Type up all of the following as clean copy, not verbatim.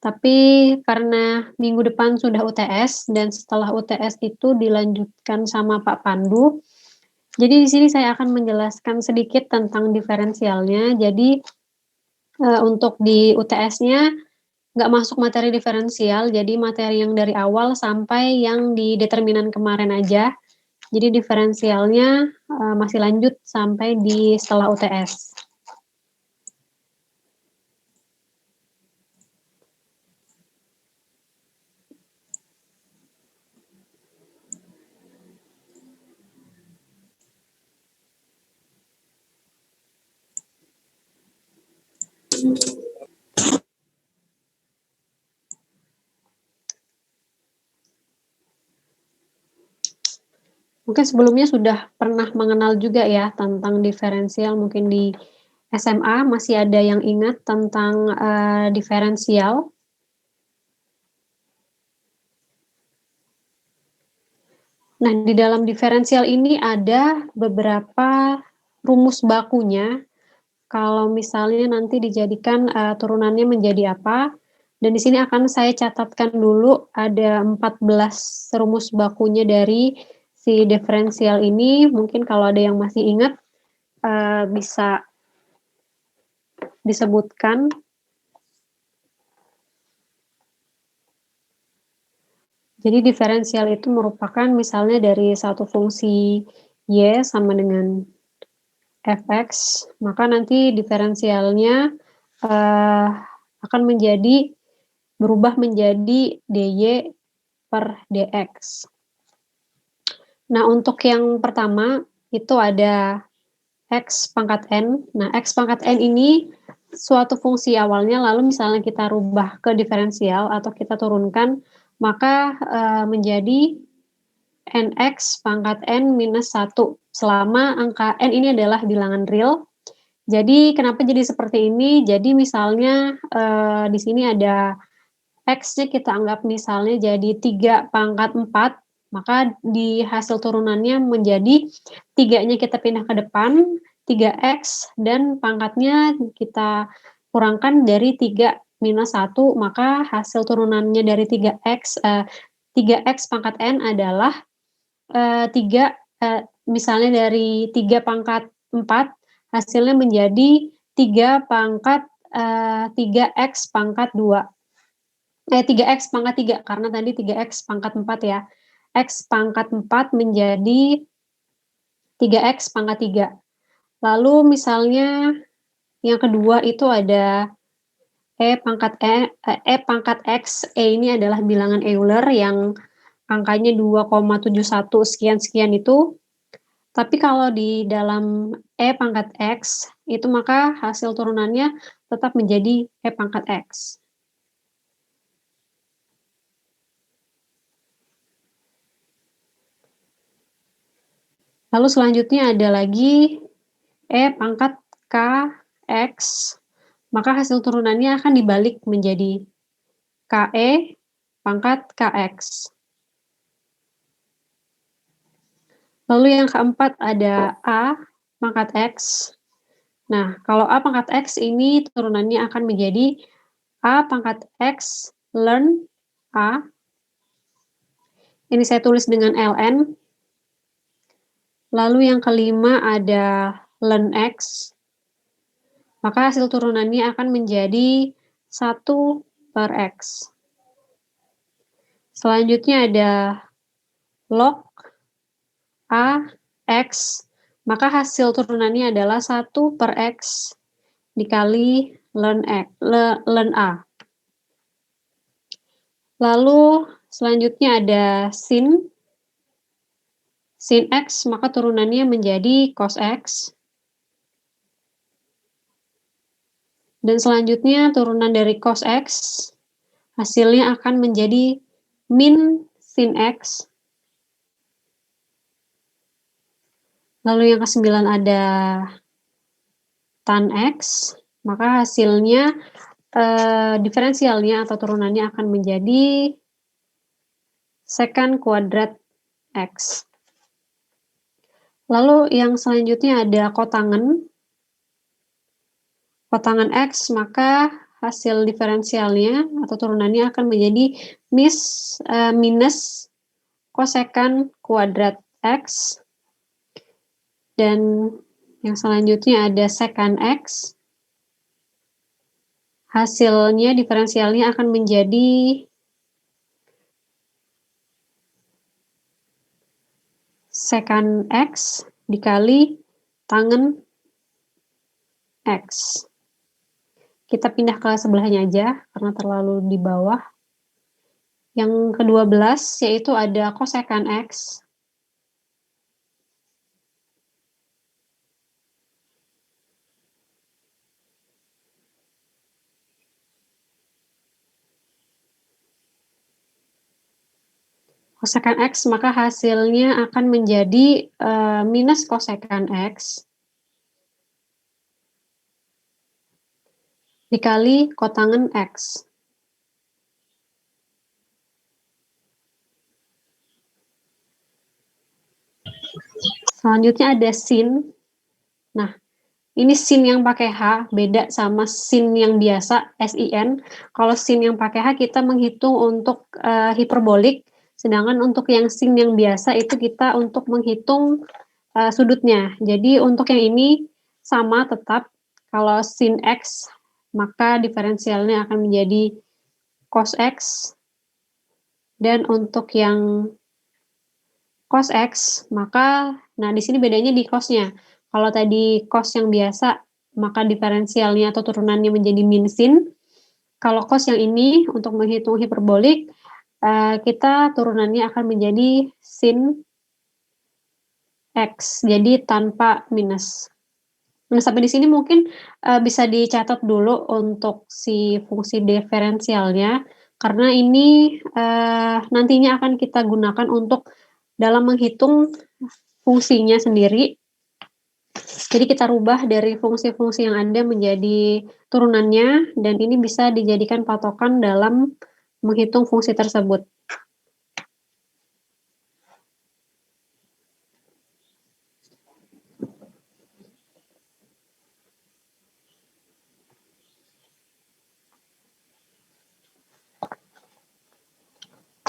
Tapi karena minggu depan sudah UTS dan setelah UTS itu dilanjutkan sama Pak Pandu, jadi di sini saya akan menjelaskan sedikit tentang diferensialnya. Jadi, untuk di UTS-nya nggak masuk materi diferensial, jadi materi yang dari awal sampai yang di determinan kemarin aja. Jadi diferensialnya, masih lanjut sampai di setelah UTS. Mungkin sebelumnya sudah pernah mengenal juga ya tentang diferensial, mungkin di SMA masih ada yang ingat tentang, diferensial? Nah, di dalam diferensial ini ada beberapa rumus bakunya, kalau misalnya nanti dijadikan, turunannya menjadi apa, dan di sini akan saya catatkan dulu ada 14 rumus bakunya dari si diferensial ini, mungkin kalau ada yang masih ingat, bisa disebutkan. Jadi diferensial itu merupakan misalnya dari satu fungsi Y sama dengan Fx, maka nanti diferensialnya, akan berubah menjadi dy per dx. Nah, untuk yang pertama itu ada x pangkat n. Nah, x pangkat n ini suatu fungsi awalnya, lalu misalnya kita rubah ke diferensial atau kita turunkan, maka, menjadi nx pangkat n minus 1 selama angka n ini adalah bilangan real. Jadi kenapa jadi seperti ini? Jadi misalnya, di sini ada X-nya kita anggap misalnya jadi 3 pangkat 4, maka di hasil turunannya menjadi 3-nya kita pindah ke depan, 3x dan pangkatnya kita kurangkan dari 3 minus 1, maka hasil turunannya dari 3x pangkat n adalah, 3, misalnya dari 3 pangkat 4, hasilnya menjadi 3 pangkat, 3x pangkat 2. 3x pangkat 3, karena tadi 3x pangkat 4 ya. X pangkat 4 menjadi 3x pangkat 3. Lalu misalnya yang kedua itu ada E pangkat X, E ini adalah bilangan Euler yang angkanya 2,71 sekian-sekian itu. Tapi kalau di dalam E pangkat X, itu maka hasil turunannya tetap menjadi E pangkat X. Lalu selanjutnya ada lagi E pangkat Kx, maka hasil turunannya akan dibalik menjadi Ke pangkat Kx. Lalu yang keempat ada A pangkat X. Nah, kalau A pangkat X ini turunannya akan menjadi A pangkat X ln A. Ini saya tulis dengan ln. Lalu yang kelima ada ln X. Maka hasil turunannya akan menjadi 1 per X. Selanjutnya ada log A X, maka hasil turunannya adalah 1 per X dikali ln A. Lalu selanjutnya ada sin X, maka turunannya menjadi cos X. Dan selanjutnya turunan dari cos X, hasilnya akan menjadi min sin X. Lalu yang ke-9 ada tan X, maka hasilnya diferensialnya atau turunannya akan menjadi secant kuadrat X. Lalu yang selanjutnya ada kotangen X, maka hasil diferensialnya atau turunannya akan menjadi minus kosekan kuadrat X, dan yang selanjutnya ada sekan X. Hasilnya diferensialnya akan menjadi sekan X dikali tangen X. Kita pindah ke sebelahnya aja, karena terlalu di bawah. Yang ke-12, yaitu ada kosekan X. Kosekan X, maka hasilnya akan menjadi minus kosekan X dikali kotangen X. Selanjutnya ada sin. Nah, ini sin yang pakai H, beda sama sin yang biasa, SIN. Kalau sin yang pakai H, kita menghitung untuk hiperbolik, sedangkan untuk yang sin yang biasa, itu kita untuk menghitung sudutnya. Jadi, untuk yang ini sama tetap, kalau sin X, maka diferensialnya akan menjadi cos X, dan untuk yang cos X, maka, nah di sini bedanya di cosnya. Kalau tadi cos yang biasa, maka diferensialnya atau turunannya menjadi min sin. Kalau cos yang ini, untuk menghitung hiperbolik, kita turunannya akan menjadi sin X, jadi tanpa minus. Nah, sampai di sini mungkin bisa dicatat dulu untuk si fungsi diferensialnya, karena ini nantinya akan kita gunakan untuk dalam menghitung fungsinya sendiri. Jadi kita rubah dari fungsi-fungsi yang ada menjadi turunannya, dan ini bisa dijadikan patokan dalam menghitung fungsi tersebut.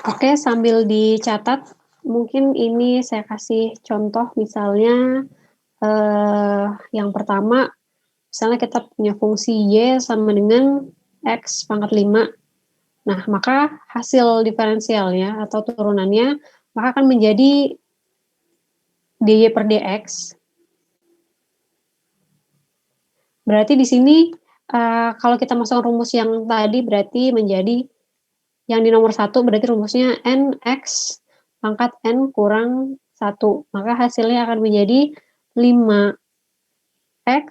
Oke, sambil dicatat, mungkin ini saya kasih contoh, misalnya yang pertama, misalnya kita punya fungsi Y sama dengan X pangkat 5. Nah, maka hasil diferensialnya atau turunannya, maka akan menjadi dy per dx. Berarti di sini, kalau kita masukkan rumus yang tadi, berarti menjadi yang di nomor 1, berarti rumusnya nx pangkat n kurang 1. Maka hasilnya akan menjadi 5x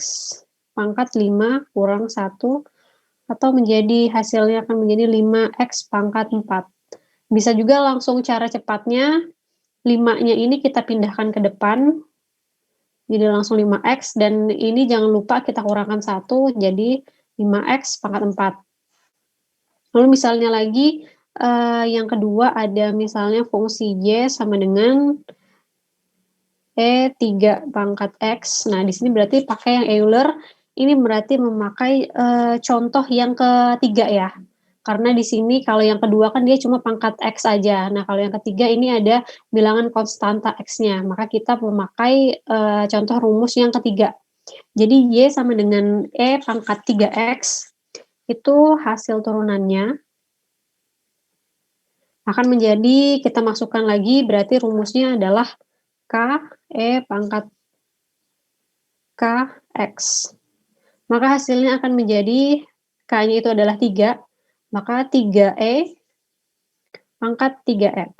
pangkat 5 kurang 1, atau menjadi hasilnya akan menjadi 5x pangkat 4. Bisa juga langsung cara cepatnya, 5-nya ini kita pindahkan ke depan, jadi langsung 5x, dan ini jangan lupa kita kurangkan 1, jadi 5x pangkat 4. Lalu misalnya lagi, yang kedua ada misalnya fungsi Y sama dengan E3 pangkat X. Nah, di sini berarti pakai yang Euler, ini berarti memakai contoh yang ketiga ya. Karena di sini kalau yang kedua kan dia cuma pangkat X aja. Nah, kalau yang ketiga ini ada bilangan konstanta X-nya. Maka kita memakai contoh rumus yang ketiga. Jadi Y sama dengan E pangkat 3X, itu hasil turunannya akan menjadi, kita masukkan lagi, berarti rumusnya adalah K E pangkat Kx. Maka hasilnya akan menjadi, K-nya itu adalah 3, maka 3E pangkat 3x.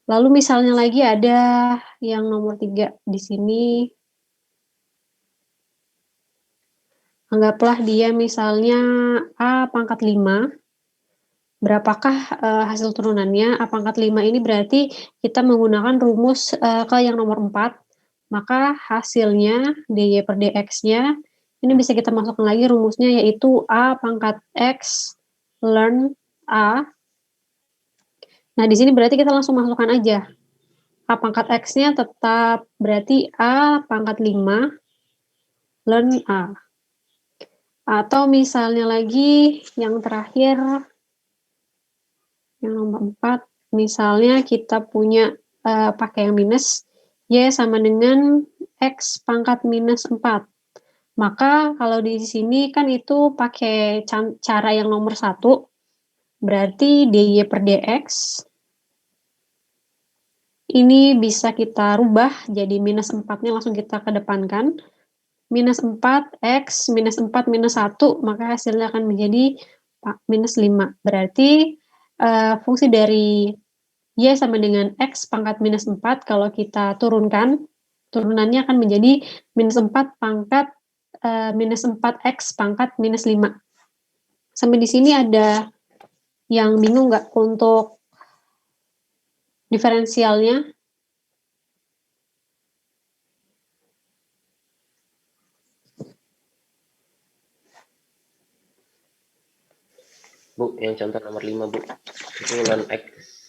Lalu misalnya lagi ada yang nomor 3 di sini. Anggaplah dia misalnya A pangkat 5. Berapakah hasil turunannya? A pangkat 5 ini berarti kita menggunakan rumus ke yang nomor 4. Maka hasilnya dy per dx-nya ini bisa kita masukkan lagi rumusnya, yaitu A pangkat X ln A. Nah, di sini berarti kita langsung masukkan aja. A pangkat X-nya tetap berarti A pangkat 5 ln A. Atau misalnya lagi yang terakhir, yang nomor 4, misalnya kita punya, pakai yang minus, Y sama dengan X pangkat minus 4. Maka kalau di sini kan itu pakai cara yang nomor 1, berarti dy per dx ini bisa kita rubah jadi minus 4-nya langsung kita kedepankan. Minus 4, X, minus 4, minus 1, maka hasilnya akan menjadi minus 5. Berarti fungsi dari Y sama dengan X pangkat minus 4, kalau kita turunkan, turunannya akan menjadi minus 4 pangkat minus 4X pangkat minus 5. Sampai di sini ada yang bingung nggak untuk diferensialnya? Bu, yang contoh nomor 5, Bu. Itu ln X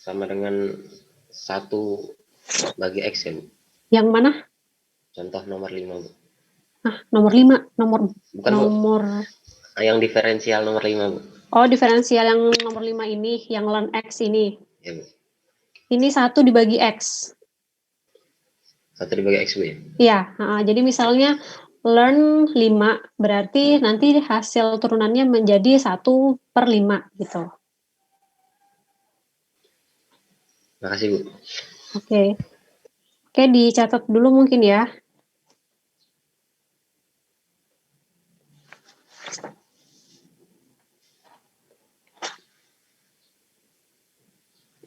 sama dengan 1 bagi X ya, Bu? Yang mana? Contoh nomor 5, Bu. Nomor 5. Bukan, Bu. Yang diferensial nomor 5, Bu. Oh, diferensial yang nomor 5 ini, yang ln X ini. Ya, Bu. Ini 1 dibagi X. 1 dibagi X, Bu ya? Iya, jadi misalnya learn 5, berarti nanti hasil turunannya menjadi 1/5 gitu. Makasih, Bu. Oke, dicatat dulu mungkin ya.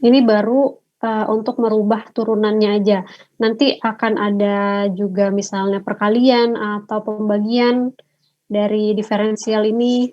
Ini baru untuk merubah turunannya aja. Nanti akan ada juga misalnya perkalian atau pembagian dari diferensial ini.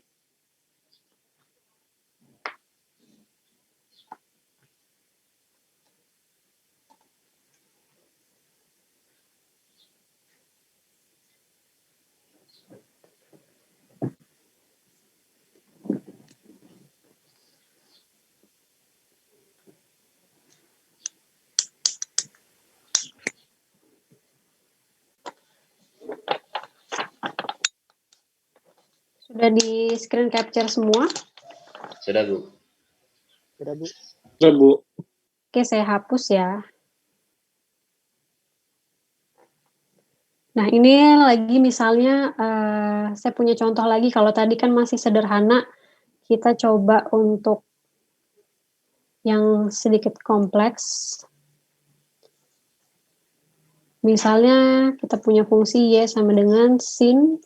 Sudah di screen capture semua? Sudah, Bu. Sudah, Bu. Sudah, Bu. Oke, saya hapus ya. Nah, ini lagi misalnya saya punya contoh lagi, kalau tadi kan masih sederhana, kita coba untuk yang sedikit kompleks. Misalnya kita punya fungsi Y sama dengan sin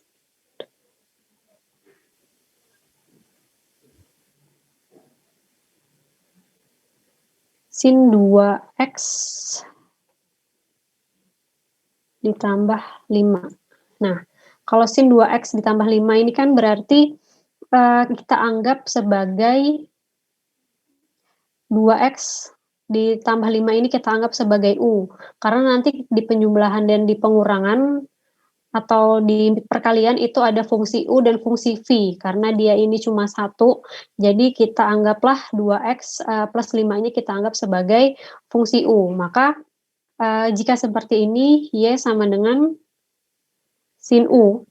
sin 2X ditambah 5. Nah, kalau sin 2X ditambah 5 ini kan berarti kita anggap sebagai 2X ditambah 5 ini kita anggap sebagai U. Karena nanti di penjumlahan dan di pengurangan atau di perkalian itu ada fungsi U dan fungsi V. Karena dia ini cuma 1, jadi kita anggaplah 2X plus 5-nya kita anggap sebagai fungsi U. Maka jika seperti ini, Y sama dengan sin U.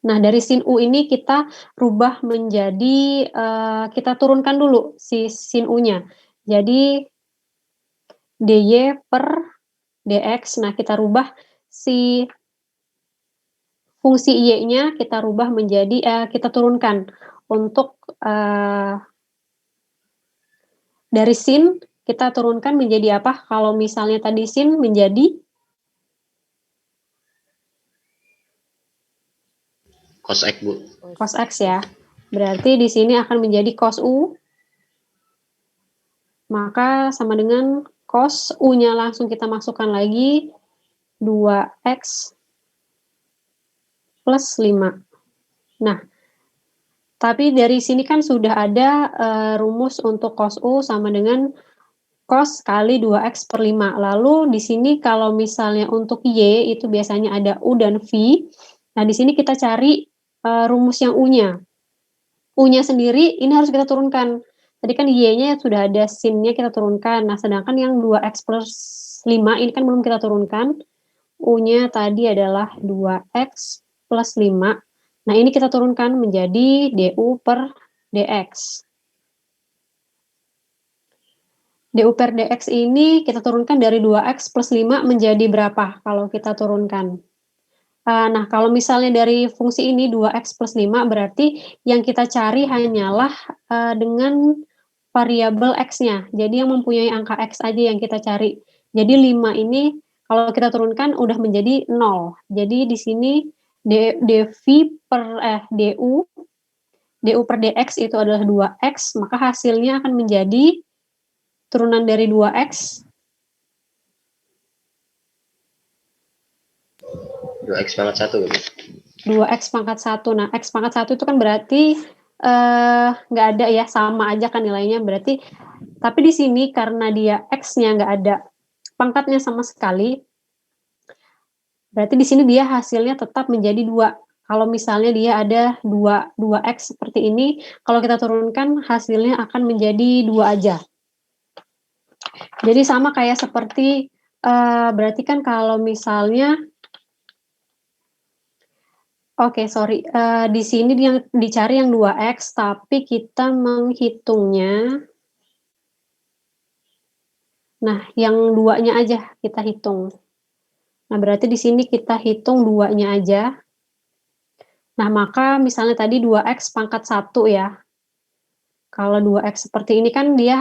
Nah, dari sin U ini kita rubah menjadi, kita turunkan dulu si sin U-nya. Jadi, dy per dx, nah kita rubah si fungsi Y-nya, kita rubah menjadi, kita turunkan untuk dari sin, kita turunkan menjadi apa? Kalau misalnya tadi sin menjadi Cos X, Bu. cos X ya. Berarti di sini akan menjadi cos U. Maka sama dengan cos U-nya langsung kita masukkan lagi 2X plus 5. Nah, tapi dari sini kan sudah ada rumus untuk cos U sama dengan cos kali 2X per 5. Lalu di sini kalau misalnya untuk Y itu biasanya ada U dan V. Nah, di sini kita cari rumus yang U-nya. U-nya sendiri ini harus kita turunkan. Tadi kan Y-nya sudah ada sin-nya kita turunkan. Nah, sedangkan yang 2X plus 5 ini kan belum kita turunkan. U-nya tadi adalah 2X plus 5. Nah, ini kita turunkan menjadi du per dx. du per dx ini kita turunkan dari 2x plus 5 menjadi berapa kalau kita turunkan? Nah, kalau misalnya dari fungsi ini 2x plus 5 berarti yang kita cari hanyalah dengan variabel x-nya. Jadi yang mempunyai angka x aja yang kita cari. Jadi 5 ini kalau kita turunkan udah menjadi 0. Jadi di sini du per dx itu adalah 2x, maka hasilnya akan menjadi turunan dari 2x 2x pangkat 1. 2x pangkat 1. Nah, x pangkat 1 itu kan berarti nggak ada ya, sama aja kan nilainya. Berarti, tapi di sini karena dia x-nya nggak ada pangkatnya sama sekali, berarti di sini dia hasilnya tetap menjadi 2. Kalau misalnya dia ada 2x seperti ini, kalau kita turunkan hasilnya akan menjadi 2 aja. Jadi sama kayak seperti, berarti kan kalau misalnya di sini yang dicari yang 2x, tapi kita menghitungnya, nah yang 2-nya aja kita hitung. Nah, berarti di sini kita hitung 2-nya aja. Nah, maka misalnya tadi 2x pangkat 1 ya. Kalau 2x seperti ini kan dia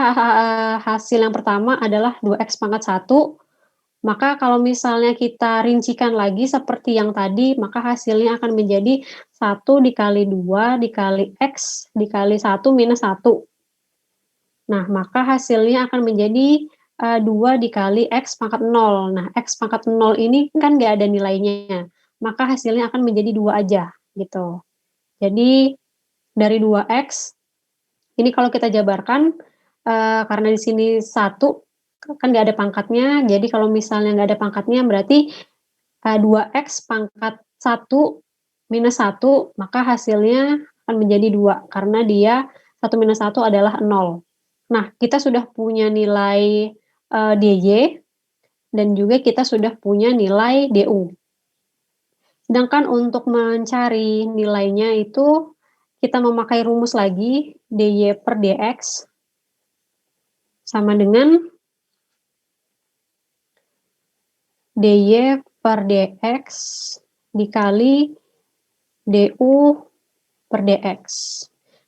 hasil yang pertama adalah 2x pangkat 1. Maka kalau misalnya kita rincikan lagi seperti yang tadi, maka hasilnya akan menjadi 1 dikali 2 dikali x dikali 1 minus 1. Nah, maka hasilnya akan menjadi 2 dikali x pangkat 0. Nah, x pangkat 0 ini kan nggak ada nilainya, maka hasilnya akan menjadi 2 aja, gitu. Jadi, dari 2x, ini kalau kita jabarkan, karena di sini 1, kan nggak ada pangkatnya, jadi kalau misalnya nggak ada pangkatnya berarti 2x pangkat 1 minus 1, maka hasilnya akan menjadi 2, karena dia 1 minus 1 adalah 0. Nah, kita sudah punya nilai dy, dan juga kita sudah punya nilai du. Sedangkan untuk mencari nilainya itu, kita memakai rumus lagi, dy per dx sama dengan dy per dx dikali du per dx.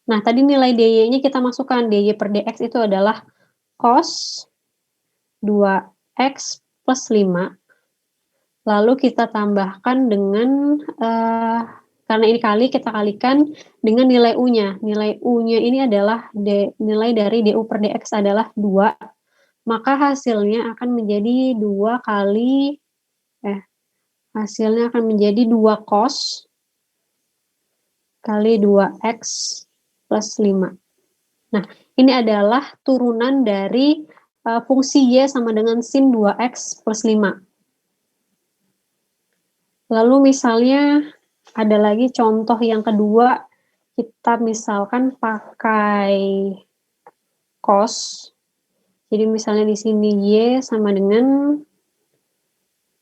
Nah, tadi nilai dy-nya kita masukkan, dy per dx itu adalah cos 2x plus 5, lalu kita tambahkan dengan, karena ini kali, kita kalikan dengan nilai u-nya. Nilai u-nya ini adalah nilai dari du per dx adalah 2, maka hasilnya akan menjadi 2 kali, hasilnya akan menjadi 2 cos kali 2x plus 5. Nah, ini adalah turunan dari fungsi y sama dengan sin 2x plus 5. Lalu misalnya ada lagi contoh yang kedua, kita misalkan pakai cos. Jadi misalnya di sini y sama dengan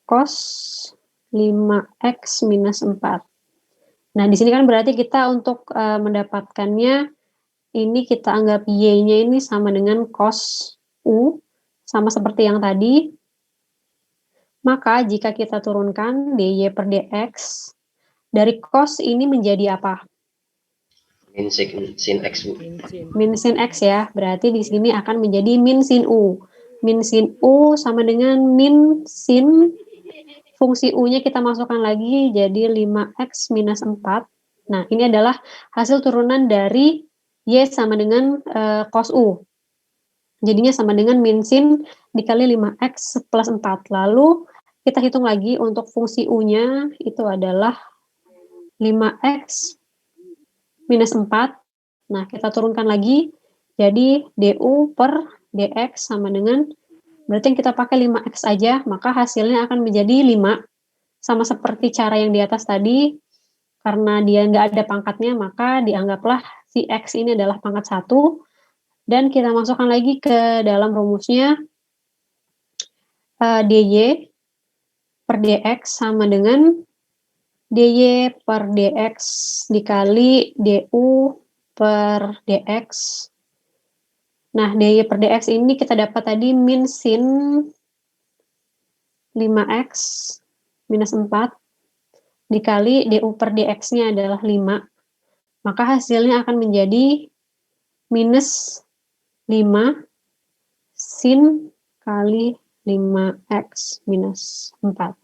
cos 5x minus 4. Nah, di sini kan berarti kita untuk mendapatkannya, ini kita anggap y-nya ini sama dengan cos u, sama seperti yang tadi. Maka jika kita turunkan dy per dx, dari cos ini menjadi apa? Min sin x, Bu. Min sin x ya, berarti di sini akan menjadi min sin u. Min sin u sama dengan min sin, fungsi u-nya kita masukkan lagi jadi 5x minus 4. Nah, ini adalah hasil turunan dari y sama dengan cos u. Jadinya sama dengan min sin dikali 5x plus 4. Lalu kita hitung lagi untuk fungsi u-nya itu adalah 5x minus 4. Nah, kita turunkan lagi, jadi du per dx sama dengan, berarti yang kita pakai 5x aja, maka hasilnya akan menjadi 5. Sama seperti cara yang di atas tadi, karena dia nggak ada pangkatnya, maka dianggaplah si x ini adalah pangkat 1, dan kita masukkan lagi ke dalam rumusnya, dy per dx sama dengan dy per dx dikali du per dx. Nah, dy per dx ini kita dapat tadi min sin 5x minus 4 dikali du per dx-nya adalah 5. Maka hasilnya akan menjadi minus 5 sin kali 5x minus 4.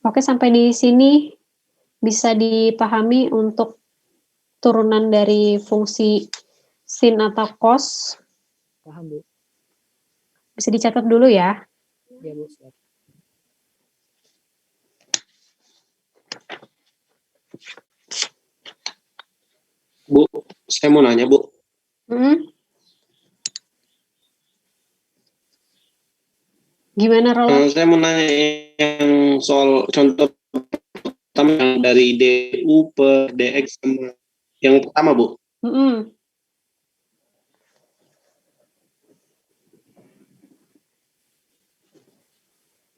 Oke, sampai di sini bisa dipahami untuk turunan dari fungsi sin atau cos. Paham, Bu. Bisa dicatat dulu ya. Iya, Bu. Siap. Bu, saya mau nanya, Bu. Gimana, Roland? Saya mau nanya yang soal contoh pertama yang dari du per dx sama yang pertama, Bu.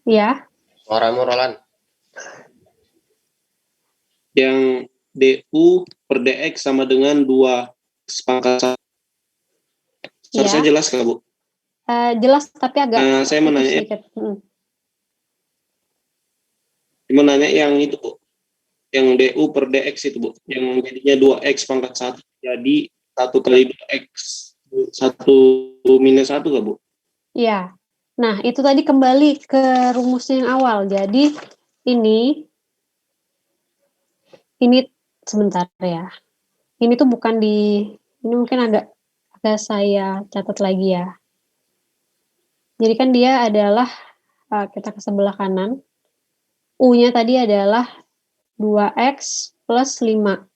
Ya. Suaramu, Roland. Yang du per dx sama dengan 2x pangkat 1. Seharusnya jelas nggak, Bu? Jelas, tapi agak saya mau nanya, sedikit. Mau nanya yang itu, Bu. Yang du per dx itu, Bu. Yang jadinya 2x pangkat 1 jadi 1 kali 2x 1 minus 1 nggak, Bu? Iya. Nah, itu tadi kembali ke rumusnya yang awal. Jadi ini sebentar ya. Ini tuh bukan ini mungkin agak saya catat lagi ya. Jadi kan dia adalah, kita ke sebelah kanan, U-nya tadi adalah 2x plus 5.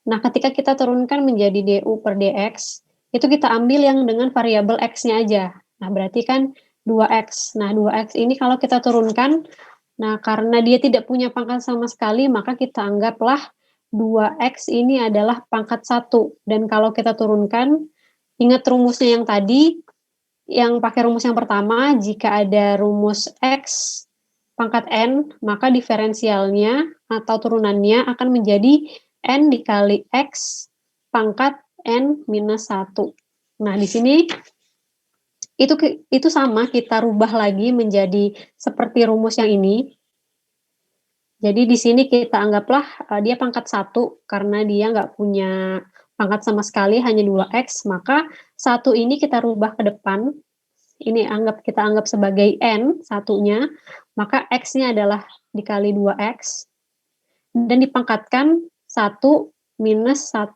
Nah, ketika kita turunkan menjadi du per dx, itu kita ambil yang dengan variabel x-nya aja. Nah, berarti kan 2x. Nah, 2x ini kalau kita turunkan, nah karena dia tidak punya pangkat sama sekali, maka kita anggaplah 2x ini adalah pangkat 1. Dan kalau kita turunkan, ingat rumusnya yang tadi, yang pakai rumus yang pertama, jika ada rumus x pangkat n, maka diferensialnya atau turunannya akan menjadi n dikali x pangkat n minus 1. Nah, di sini itu sama, kita rubah lagi menjadi seperti rumus yang ini. Jadi di sini kita anggaplah dia pangkat 1 karena dia nggak punya pangkat sama sekali, hanya 2x, maka 1 ini kita rubah ke depan. Ini kita anggap sebagai n, satunya, maka x-nya adalah dikali 2x, dan dipangkatkan 1 minus 1.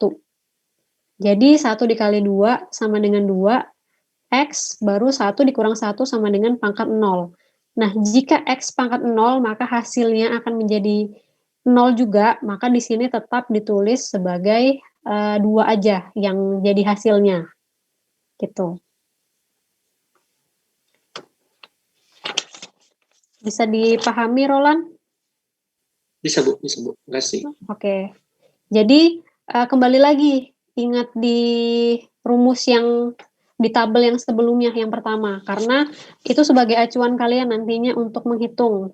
Jadi 1 dikali 2 sama dengan 2, x baru 1 dikurang 1 sama dengan pangkat 0. Nah, jika x pangkat 0, maka hasilnya akan menjadi 0 juga, maka di sini tetap ditulis sebagai 2 aja yang jadi hasilnya. Gitu. Bisa dipahami, Roland? Bisa, Bu. Enggak sih. Oke. Jadi, kembali lagi, ingat di rumus yang di tabel yang sebelumnya, yang pertama. Karena itu sebagai acuan kalian nantinya untuk menghitung.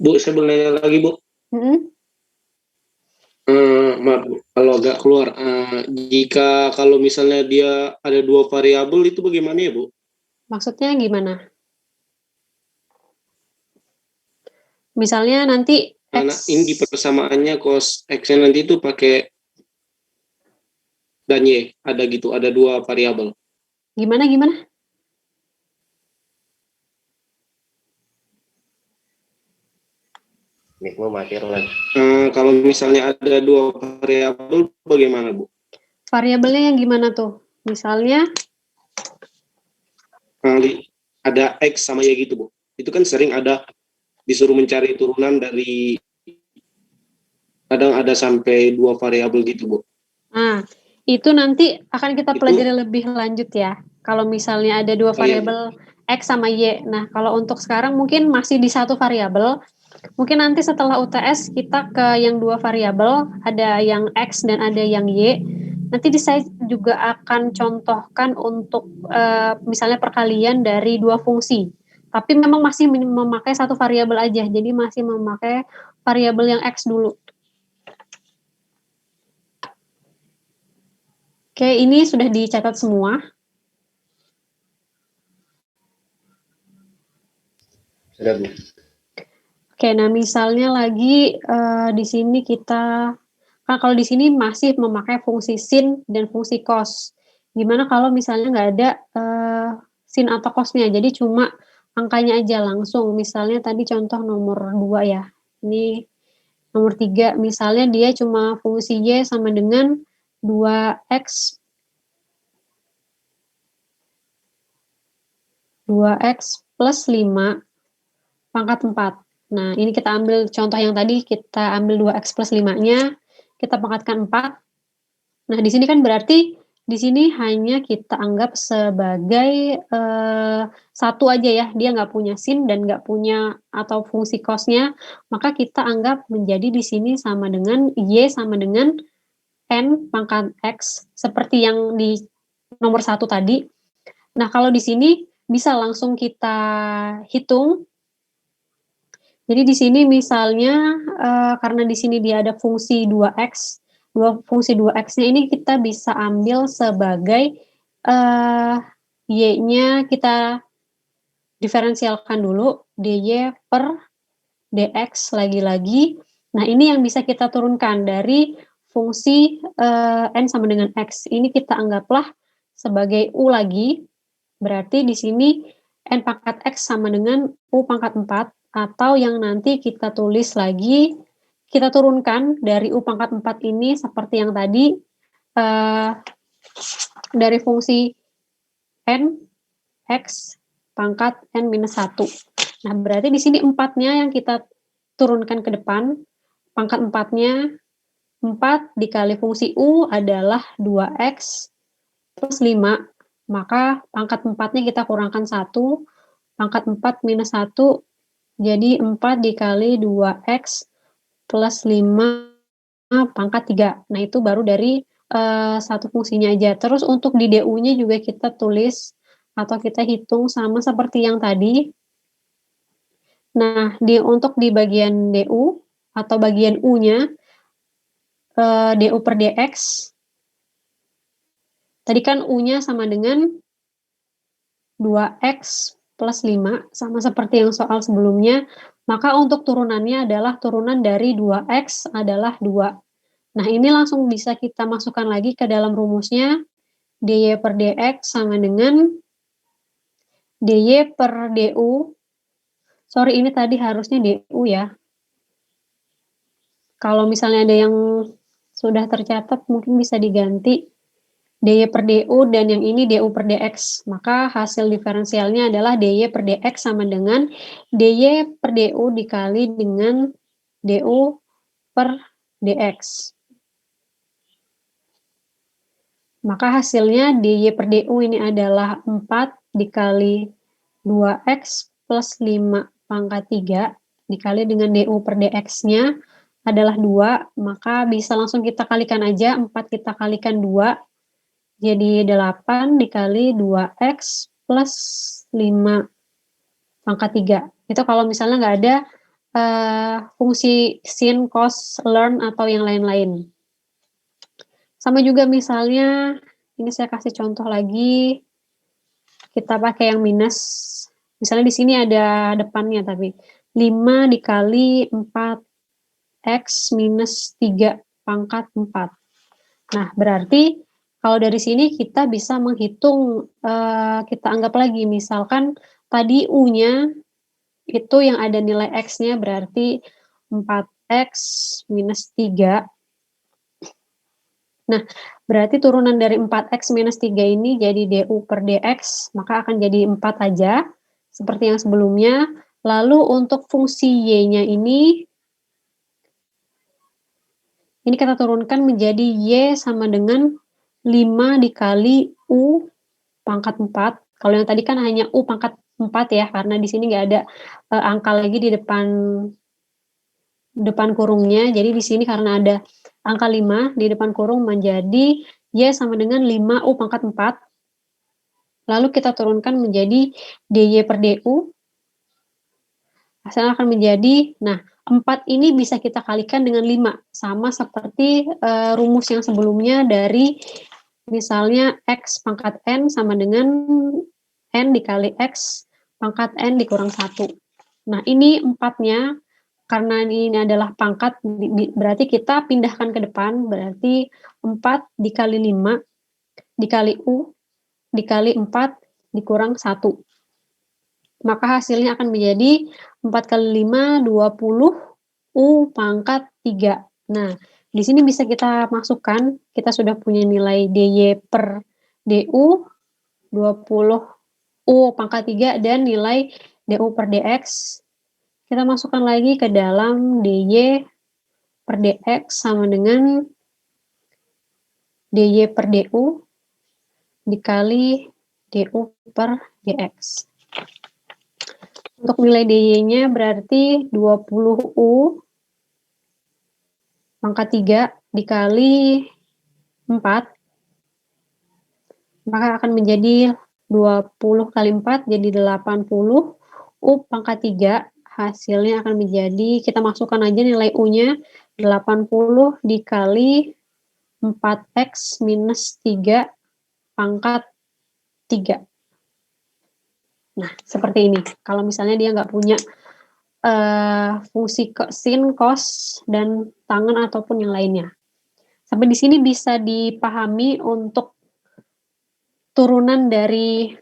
Bu, saya boleh nanya lagi, Bu? Maaf, Bu, kalau agak keluar. Jika kalau misalnya dia ada 2 variabel, itu bagaimana ya, Bu? Maksudnya gimana? Misalnya nanti X. Ini di persamaannya cos X-nya nanti itu pakai dan Y, ada gitu, ada 2 variabel. Gimana? Mikmu mati, Roland. Kalau misalnya ada 2 variabel, bagaimana, Bu? Variabelnya yang gimana tuh? Misalnya? Ada X sama Y gitu, Bu. Itu kan sering ada disuruh mencari turunan dari, kadang ada sampai 2 variabel gitu, Bu. Nah, itu nanti akan kita pelajari lebih lanjut ya. Kalau misalnya ada 2 variabel X sama Y. Nah, kalau untuk sekarang mungkin masih di 1 variabel. Mungkin nanti setelah UTS kita ke yang 2 variabel, ada yang X dan ada yang Y. Nanti saya juga akan contohkan untuk misalnya perkalian dari dua fungsi. Tapi memang masih memakai satu variabel aja, jadi masih memakai variabel yang X dulu. Oke, ini sudah dicatat semua. Sudah, Bu. Oke, nah misalnya lagi di sini kita, kan kalau di sini masih memakai fungsi sin dan fungsi cos. Gimana kalau misalnya nggak ada sin atau cosnya, jadi cuma angkanya aja langsung. Misalnya tadi contoh nomor 2 ya. Ini nomor 3, misalnya dia cuma fungsi Y sama dengan 2X 2X plus 5 pangkat 4. Nah, ini kita ambil contoh yang tadi, kita ambil 2X plus 5-nya, kita pangkatkan 4. Nah, di sini kan berarti di sini hanya kita anggap sebagai satu aja ya, dia nggak punya sin dan nggak punya atau fungsi cos-nya, maka kita anggap menjadi di sini sama dengan Y sama dengan N pangkat X, seperti yang di nomor 1 tadi. Nah, kalau di sini bisa langsung kita hitung. Jadi di sini misalnya karena di sini dia ada fungsi 2X, fungsi 2X-nya ini kita bisa ambil sebagai Y-nya kita diferensialkan dulu, dy per dx lagi-lagi. Nah, ini yang bisa kita turunkan dari fungsi n sama dengan x. Ini kita anggaplah sebagai u lagi. Berarti di sini n pangkat x sama dengan u pangkat 4, atau yang nanti kita tulis lagi, kita turunkan dari u pangkat 4 ini seperti yang tadi, dari fungsi n x pangkat n minus 1. Nah, berarti di sini 4-nya yang kita turunkan ke depan, pangkat 4-nya 4 dikali fungsi u adalah 2x plus 5, maka pangkat 4-nya kita kurangkan 1, pangkat 4 minus 1, jadi 4 dikali 2x plus 5 pangkat 3. Nah, itu baru dari satu fungsinya aja. Terus untuk di DU-nya juga kita tulis atau kita hitung sama seperti yang tadi. Nah, untuk di bagian DU atau bagian U-nya, DU per DX, tadi kan U-nya sama dengan 2X plus 5, sama seperti yang soal sebelumnya, maka untuk turunannya adalah turunan dari 2X adalah 2. Nah, ini langsung bisa kita masukkan lagi ke dalam rumusnya, dy per dx sama dengan dy per du. Sorry, ini tadi harusnya du ya. Kalau misalnya ada yang sudah tercatat, mungkin bisa diganti dy per du dan yang ini du per dx. Maka hasil diferensialnya adalah dy per dx sama dengan dy per du dikali dengan du per dx. Maka hasilnya dy per du ini adalah 4 dikali 2x plus 5 pangkat 3 dikali dengan du per dx-nya adalah 2, maka bisa langsung kita kalikan aja, 4 kita kalikan 2, jadi 8 dikali 2x plus 5 pangkat 3. Itu kalau misalnya nggak ada fungsi sin, cos, learn, atau yang lain-lain. Sama juga misalnya, ini saya kasih contoh lagi, kita pakai yang minus. Misalnya di sini ada depannya tapi 5 dikali 4x minus 3 pangkat 4. Nah, berarti kalau dari sini kita bisa menghitung, kita anggap lagi, misalkan tadi U-nya itu yang ada nilai X-nya berarti 4x minus 3. Nah, berarti turunan dari 4x minus 3 ini jadi du per dx, maka akan jadi 4 aja, seperti yang sebelumnya. Lalu untuk fungsi y-nya ini kita turunkan menjadi y sama dengan 5 dikali u pangkat 4. Kalau yang tadi kan hanya u pangkat 4 ya, karena di sini nggak ada angka lagi di depan kurungnya. Jadi di sini karena ada angka 5 di depan kurung menjadi Y sama dengan 5U pangkat 4. Lalu kita turunkan menjadi DY per DU. Hasilnya akan menjadi, nah 4 ini bisa kita kalikan dengan 5. Sama seperti rumus yang sebelumnya dari misalnya X pangkat N sama dengan N dikali X pangkat N dikurang 1. Nah ini 4-nya, karena ini adalah pangkat, berarti kita pindahkan ke depan, berarti 4 dikali 5 dikali U dikali 4 dikurang 1. Maka hasilnya akan menjadi 4 kali 5, 20 U pangkat 3. Nah, di sini bisa kita masukkan, kita sudah punya nilai DY per DU, 20 U pangkat 3, dan nilai DU per DX. Kita masukkan lagi ke dalam DY per DX sama dengan DY per DU dikali DU per DX. Untuk nilai DY-nya berarti 20U pangkat 3 dikali 4, maka akan menjadi 20 kali 4 jadi 80. U pangkat 3 hasilnya akan menjadi, kita masukkan aja nilai U-nya, 80 dikali 4X minus 3 pangkat 3. Nah, seperti ini. Kalau misalnya dia nggak punya fungsi sin, cos, dan tangen ataupun yang lainnya. Sampai di sini bisa dipahami untuk turunan dari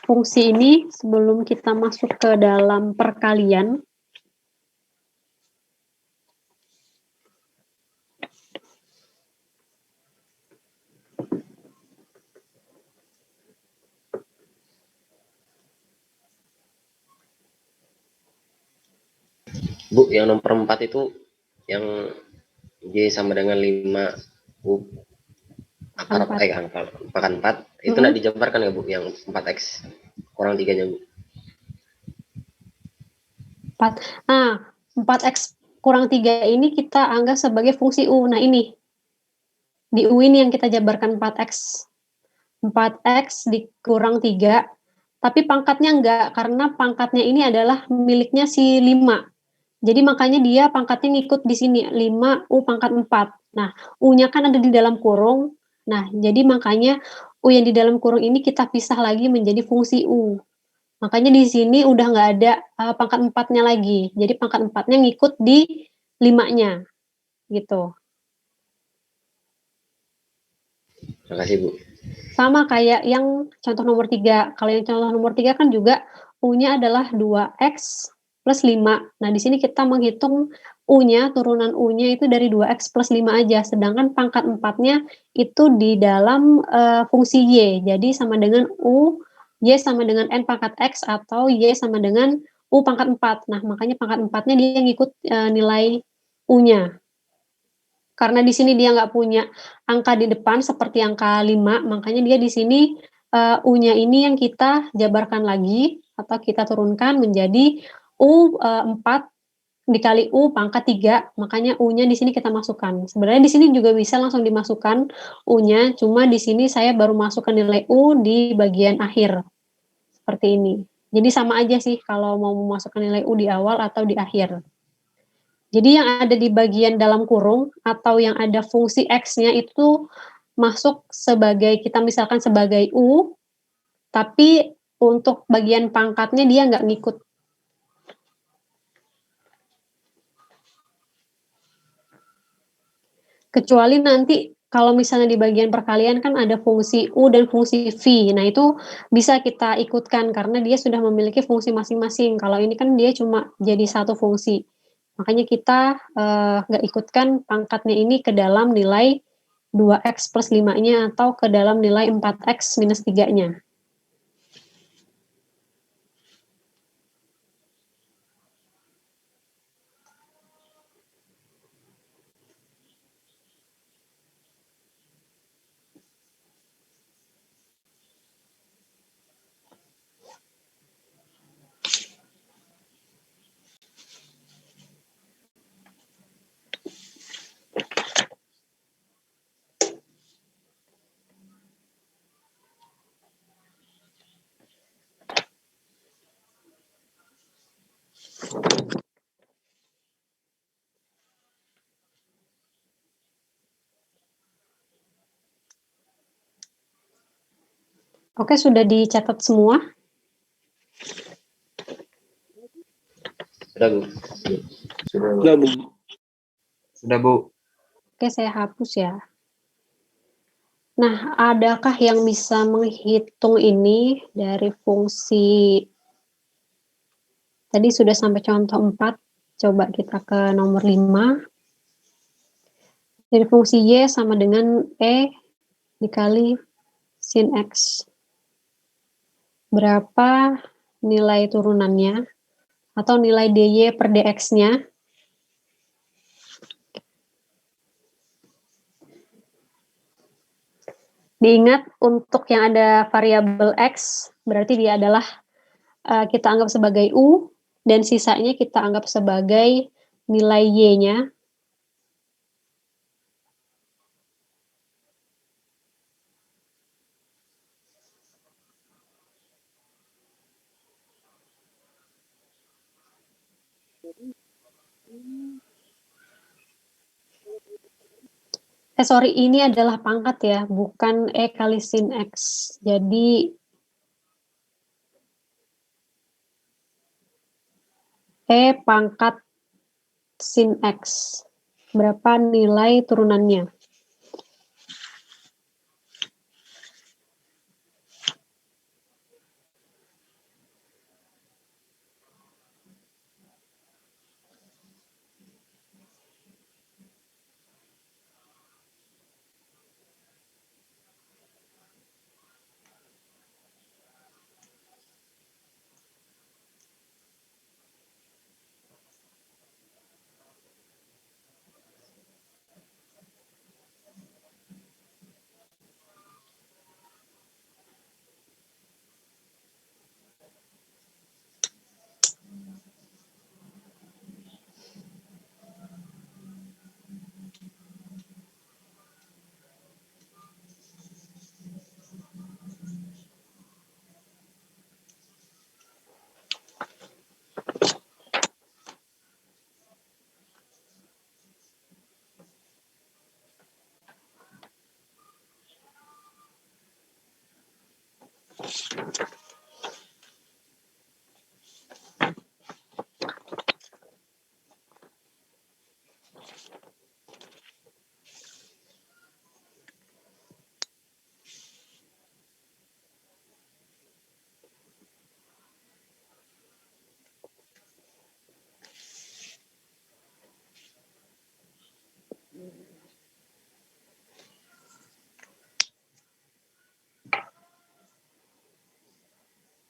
fungsi ini sebelum kita masuk ke dalam perkalian. Bu, yang nomor 4 itu yang Y sama dengan 5 U pangkat 4 itu tidak dijabarkan ya Bu, yang 4X kurang 3-nya Bu? 4X kurang 3 ini kita anggap sebagai fungsi U. Nah ini, di U ini yang kita jabarkan 4X. 4X dikurang 3, tapi pangkatnya enggak, karena pangkatnya ini adalah miliknya si 5. Jadi makanya dia pangkatnya ngikut di sini, 5U pangkat 4. Nah, U-nya kan ada di dalam kurung. Nah, jadi makanya U yang di dalam kurung ini kita pisah lagi menjadi fungsi U. Makanya di sini udah nggak ada pangkat 4-nya lagi. Jadi pangkat 4-nya ngikut di 5-nya, gitu. Terima kasih Bu. Sama kayak yang contoh nomor 3. Kalau yang contoh nomor 3 kan juga U-nya adalah 2X plus 5. Nah, di sini kita menghitung U-nya, turunan U-nya itu dari 2X plus 5 aja. Sedangkan pangkat 4-nya itu di dalam fungsi Y. Jadi sama dengan U, Y sama dengan N pangkat X atau Y sama dengan U pangkat 4. Nah, makanya pangkat 4-nya dia ngikut nilai U-nya. Karena di sini dia nggak punya angka di depan seperti angka 5, makanya dia di sini U-nya ini yang kita jabarkan lagi atau kita turunkan menjadi U 4 dikali U pangkat 3, makanya U-nya di sini kita masukkan. Sebenarnya di sini juga bisa langsung dimasukkan U-nya, cuma di sini saya baru masukkan nilai U di bagian akhir. Seperti ini. Jadi sama aja sih kalau mau memasukkan nilai U di awal atau di akhir. Jadi yang ada di bagian dalam kurung atau yang ada fungsi X-nya itu masuk sebagai, kita misalkan sebagai U, tapi untuk bagian pangkatnya dia nggak ngikut. Kecuali nanti kalau misalnya di bagian perkalian kan ada fungsi U dan fungsi V. Nah itu bisa kita ikutkan karena dia sudah memiliki fungsi masing-masing. Kalau ini kan dia cuma jadi satu fungsi. Makanya kita nggak ikutkan pangkatnya ini ke dalam nilai 2X plus 5-nya atau ke dalam nilai 4X minus 3-nya. Oke, sudah dicatat semua? Sudah, Bu. Sudah, Bu. Sudah, Bu. Oke, saya hapus ya. Nah, adakah yang bisa menghitung ini dari fungsi tadi sudah sampai contoh 4, coba kita ke nomor 5. Dari fungsi Y sama dengan E dikali sin X. Berapa nilai turunannya atau nilai DY per DX-nya? Diingat untuk yang ada variabel X, berarti dia adalah kita anggap sebagai U, dan sisanya kita anggap sebagai nilai Y-nya. Sorry, ini adalah pangkat ya, bukan E kali sin X. Jadi, E pangkat sin X. Berapa nilai turunannya?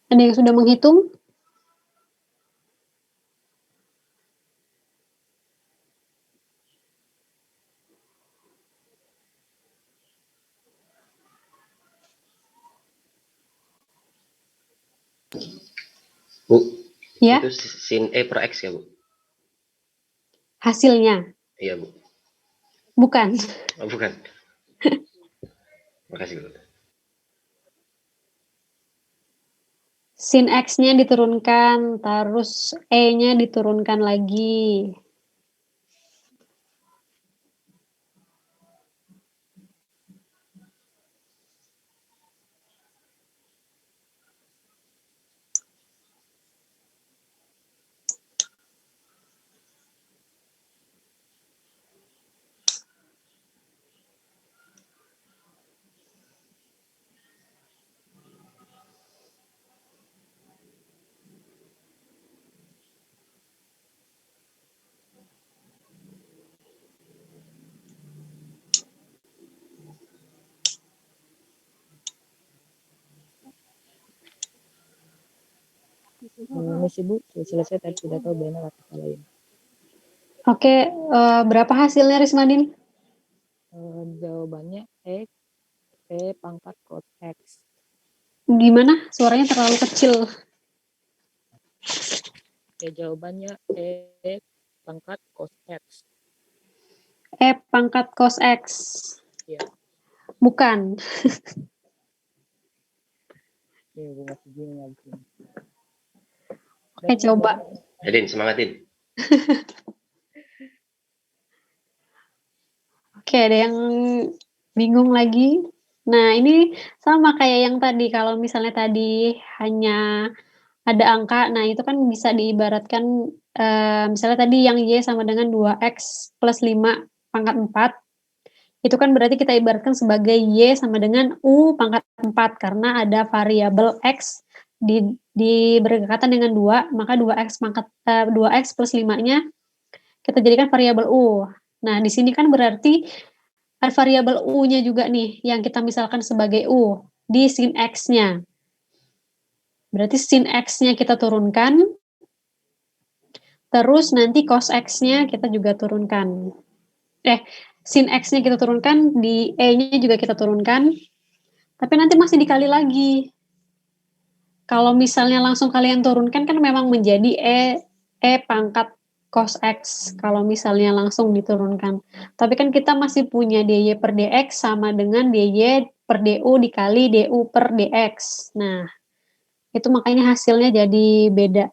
Ada yang sudah menghitung? Bu, Ya, itu sin E per X ya, Bu? hasilnya. Iya, Bu. Bukan. Oh, bukan. Makasih, Bu. Sin X-nya diturunkan, terus E-nya diturunkan lagi. Misi Bu, sudah selesai tadi tidak tahu benar atau salah ini. Oke, berapa hasilnya Rismadin? Jawabannya E pangkat cos X. Gimana? Suaranya terlalu kecil. Jawabannya E pangkat cos X. E pangkat cos X. Iya. Bukan. Gue masih bingung lagi. Oke, coba. Din, semangatin. Oke, ada yang bingung lagi? Nah, ini sama kayak yang tadi, kalau misalnya tadi hanya ada angka, nah itu kan bisa diibaratkan, misalnya tadi yang Y sama dengan 2X plus 5 pangkat 4, itu kan berarti kita ibaratkan sebagai Y sama dengan U pangkat 4, karena ada variabel X berdekatan dengan 2, maka 2X plus 5-nya kita jadikan variabel U. Nah, di sini kan berarti ada variabel U-nya juga nih, yang kita misalkan sebagai U, di sin X-nya. Berarti sin X-nya kita turunkan, terus nanti cos X-nya kita juga turunkan. Sin X-nya kita turunkan, di E-nya juga kita turunkan, tapi nanti masih dikali lagi. Kalau misalnya langsung kalian turunkan kan memang menjadi E pangkat cos X, kalau misalnya langsung diturunkan. Tapi kan kita masih punya DY per DX sama dengan DY per DU dikali DU per DX. Nah, itu makanya hasilnya jadi beda.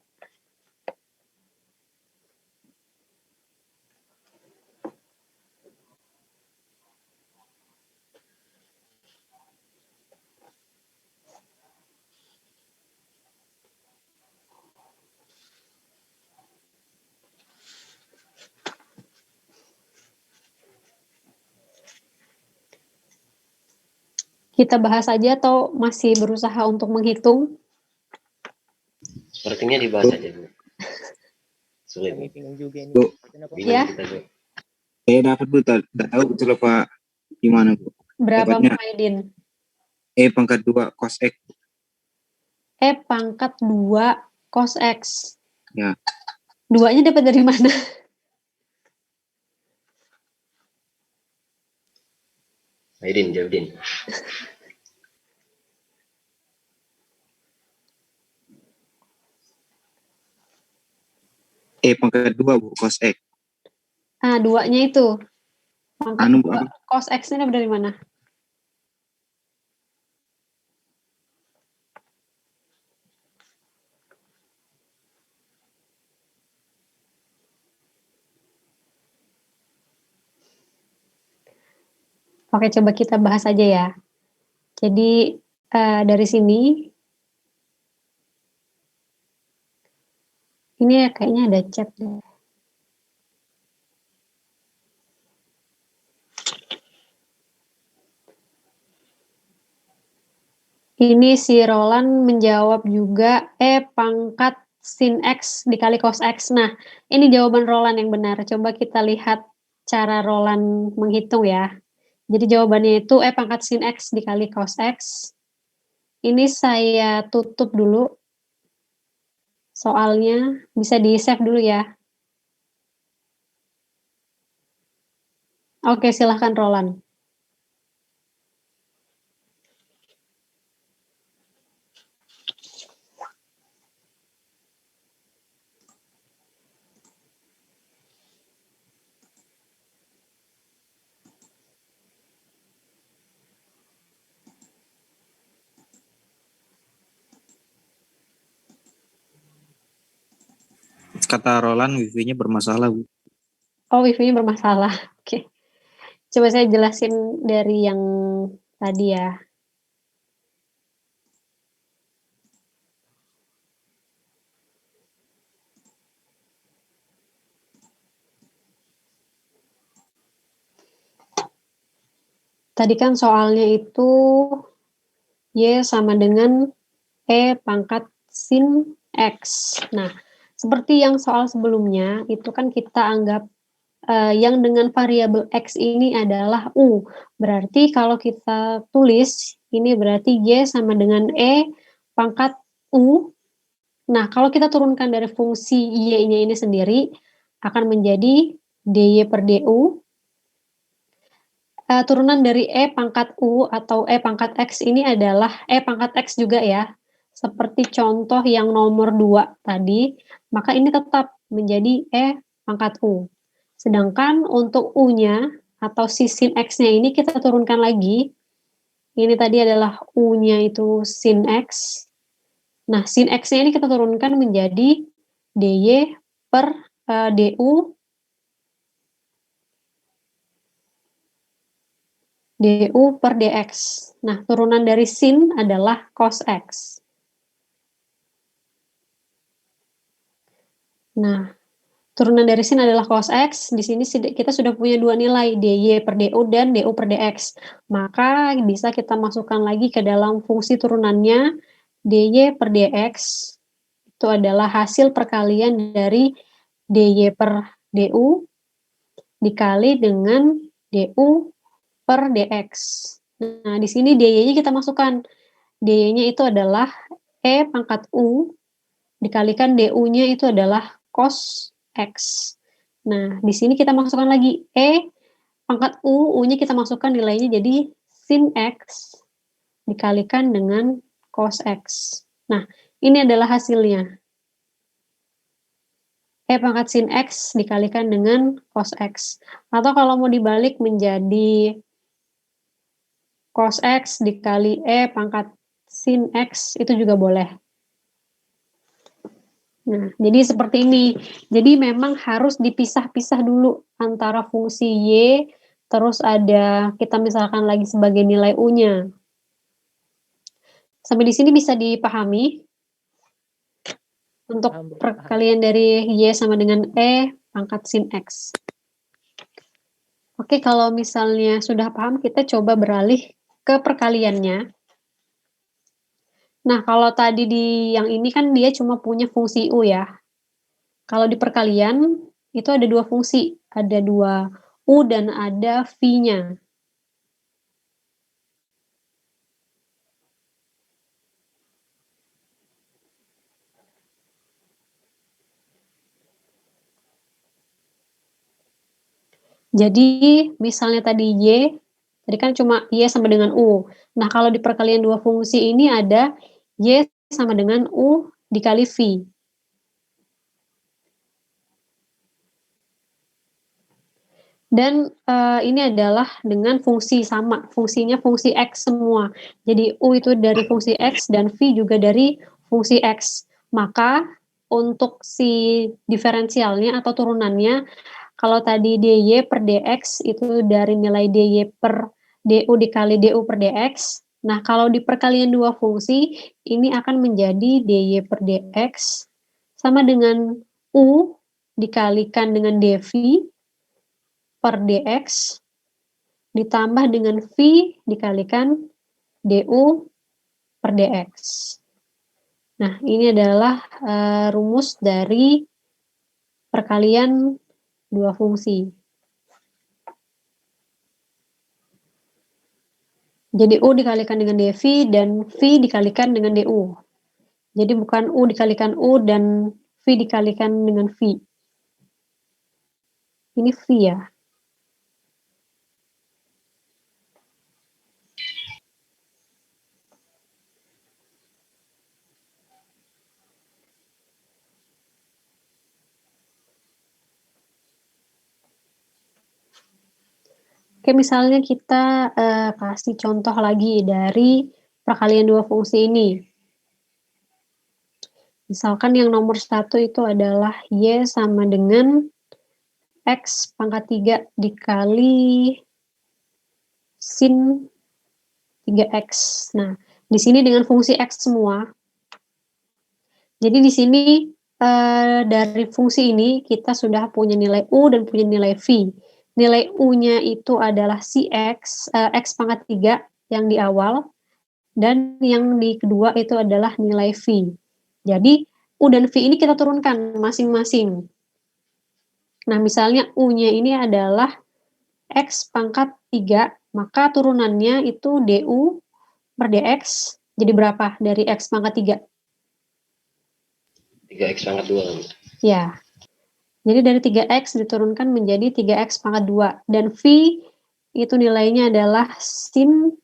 Kita bahas aja atau masih berusaha untuk menghitung? Sepertinya dibahas aja, Bu. Sulit. Kami bingung juga ini. Bu. Kenapa? Bingung Ya. kita, Bu. Saya dapat Bu, tak tahu betul apa gimana Bu. Berapa Dapatnya Muhaidin? E pangkat 2 cos X. E pangkat 2 cos X. Ya. 2-nya dapat dari mana? Aidin, jawabin. E pangkat 2 Bu, cos X. 2-nya itu. Pangkat Anu, 2 cos X-nya dapat dari mana? Oke, coba kita bahas aja ya. Jadi, dari sini, ini kayaknya ada chat deh. Ini si Roland menjawab juga E pangkat sin X dikali cos X. Nah, ini jawaban Roland yang benar. Coba kita lihat cara Roland menghitung ya. Jadi jawabannya itu E pangkat sin X dikali cos X. Ini saya tutup dulu soalnya, bisa di-save dulu ya. Oke, silahkan Roland. Kata Roland wifi-nya bermasalah Bu. Oh, wifi-nya bermasalah. Oke. Coba saya jelasin dari yang tadi ya. Tadi kan soalnya itu Y sama dengan E pangkat sin X. Nah, seperti yang soal sebelumnya, itu kan kita anggap yang dengan variabel X ini adalah U. Berarti kalau kita tulis, ini berarti Y sama dengan E pangkat U. Nah, kalau kita turunkan dari fungsi Y-nya ini sendiri, akan menjadi DY per DU. Turunan dari E pangkat U atau E pangkat X ini adalah E pangkat X juga ya. Seperti contoh yang nomor 2 tadi, maka ini tetap menjadi E pangkat U. Sedangkan untuk U-nya atau si sin X-nya ini kita turunkan lagi. Ini tadi adalah U-nya itu sin X. Nah, sin X-nya ini kita turunkan menjadi DY per DU du per dx. Nah, turunan dari sin adalah cos x. Nah, turunan dari sin adalah cos x. Di sini kita sudah punya dua nilai, dy per du dan du per dx. Maka bisa kita masukkan lagi ke dalam fungsi turunannya, dy per dx itu adalah hasil perkalian dari dy per du dikali dengan du per dx. Nah, di sini dy-nya kita masukkan. Dy-nya itu adalah e pangkat u dikalikan du-nya itu adalah cos x. Nah, di sini kita masukkan lagi e pangkat u, u-nya kita masukkan nilainya jadi sin x dikalikan dengan cos x. Nah, ini adalah hasilnya. E pangkat sin x dikalikan dengan cos x. Atau kalau mau dibalik menjadi cos x dikali E pangkat sin x, itu juga boleh. Nah, jadi seperti ini. Jadi memang harus dipisah-pisah dulu antara fungsi Y, terus ada kita misalkan lagi sebagai nilai U-nya. Sampai di sini bisa dipahami? Untuk perkalian dari Y sama dengan E pangkat sin X. Oke, kalau misalnya sudah paham, kita coba beralih ke perkaliannya. Nah, kalau tadi di yang ini kan dia cuma punya fungsi U ya. Kalau di perkalian, itu ada dua fungsi. Ada dua U dan ada V-nya. Jadi, misalnya tadi Y, tadi kan cuma Y sama dengan U. Nah, kalau di perkalian dua fungsi ini ada Y sama dengan U dikali V. Dan ini adalah dengan fungsi sama, fungsinya fungsi X semua. Jadi U itu dari fungsi X dan V juga dari fungsi X. Maka untuk si diferensialnya atau turunannya, kalau tadi dy per dx itu dari nilai dy per du dikali du per dx. Nah, kalau di perkalian dua fungsi, ini akan menjadi dy per dx sama dengan u dikalikan dengan dv per dx ditambah dengan v dikalikan du per dx. Nah, ini adalah rumus dari perkalian dua fungsi. Jadi U dikalikan dengan dv dan V dikalikan dengan du. Jadi bukan U dikalikan U dan V dikalikan dengan V. Ini V ya. Oke, misalnya kita kasih contoh lagi dari perkalian dua fungsi ini. Misalkan yang nomor 1 itu adalah Y sama dengan X pangkat 3 dikali sin 3X. Nah, di sini dengan fungsi X semua. Jadi di sini dari fungsi ini kita sudah punya nilai U dan punya nilai V. Nilai U-nya itu adalah si X, X pangkat 3 yang di awal, dan yang di kedua itu adalah nilai V. Jadi, U dan V ini kita turunkan masing-masing. Nah, misalnya U-nya ini adalah X pangkat 3, maka turunannya itu du per dx, jadi berapa dari X pangkat 3? 3x pangkat 2. Ya. Jadi dari 3x diturunkan menjadi 3x pangkat 2. Dan V itu nilainya adalah sin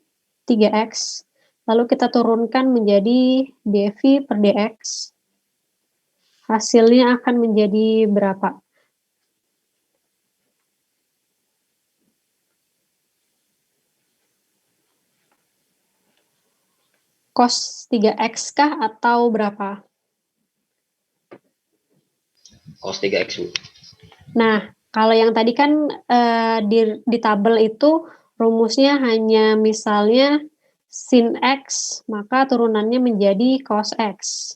3x. Lalu kita turunkan menjadi dv per dx. Hasilnya akan menjadi berapa? Cos 3x kah atau berapa? Cos 3x, Bu. Nah, kalau yang tadi kan di tabel itu rumusnya hanya misalnya sin X, maka turunannya menjadi cos X.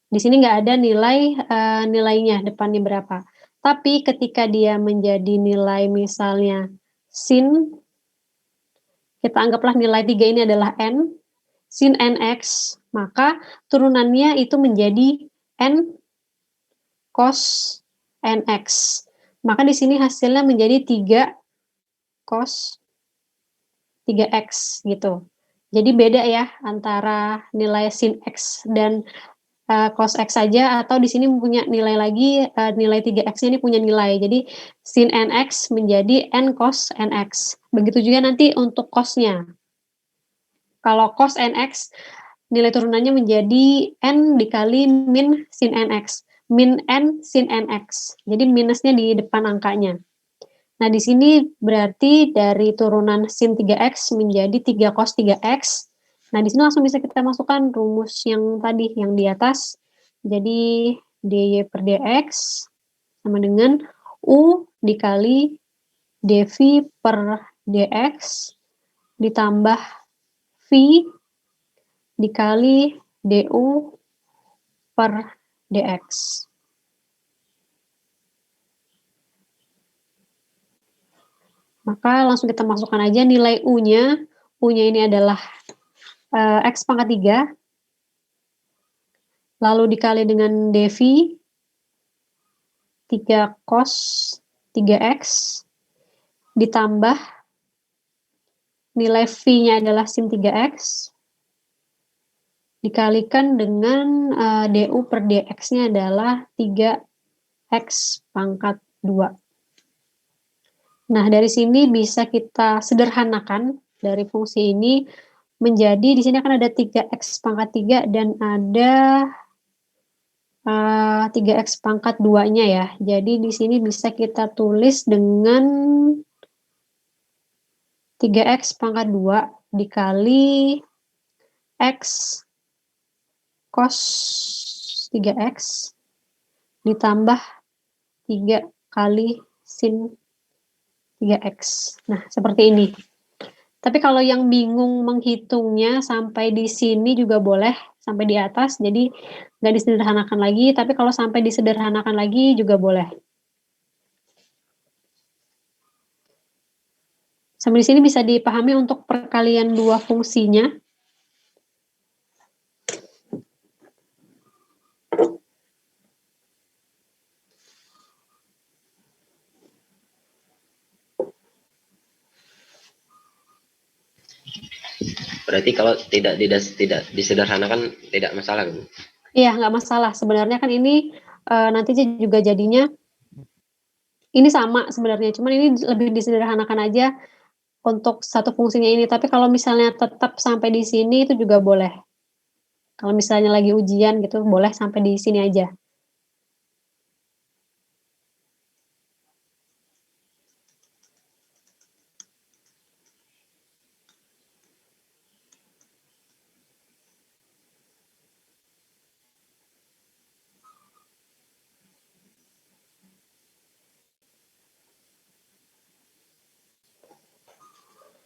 Di sini nggak ada nilainya, depannya berapa. Tapi ketika dia menjadi nilai misalnya sin, kita anggaplah nilai 3 ini adalah N, sin NX, maka turunannya itu menjadi N cos NX. Maka di sini hasilnya menjadi 3 cos 3X gitu. Jadi beda ya antara nilai sin X dan cos X saja, atau di sini punya nilai lagi, nilai 3X-nya ini punya nilai. Jadi sin NX menjadi N cos NX. Begitu juga nanti untuk cos-nya. Kalau cos NX, nilai turunannya menjadi N dikali min sin NX. Min N sin NX. Jadi minusnya di depan angkanya. Nah, di sini berarti dari turunan sin 3X menjadi 3 cos 3X. Nah, di sini langsung bisa kita masukkan rumus yang tadi, yang di atas. Jadi, dy per dx sama dengan u dikali dv per dx ditambah v dikali du per dx. Maka langsung kita masukkan aja nilai U-nya. U-nya ini adalah X pangkat 3. Lalu dikali dengan dv, 3 cos 3X. Ditambah nilai V-nya adalah sin 3X. Dikalikan dengan du per dx-nya adalah 3X pangkat 2. Nah, dari sini bisa kita sederhanakan dari fungsi ini menjadi, di sini akan ada 3X pangkat 3 dan ada 3X pangkat 2-nya ya. Jadi di sini bisa kita tulis dengan 3X pangkat 2 dikali X cos 3X ditambah 3 kali sin 3X. Nah, seperti ini. Tapi kalau yang bingung menghitungnya sampai di sini juga boleh, sampai di atas, jadi nggak disederhanakan lagi, tapi kalau sampai disederhanakan lagi juga boleh. Sampai di sini bisa dipahami untuk perkalian dua fungsinya. Berarti kalau tidak disederhanakan tidak masalah, Bu? Iya, nggak masalah. Sebenarnya kan ini nanti juga jadinya ini sama sebenarnya, cuman ini lebih disederhanakan aja untuk satu fungsinya ini. Tapi kalau misalnya tetap sampai di sini itu juga boleh. Kalau misalnya lagi ujian gitu, boleh sampai di sini aja.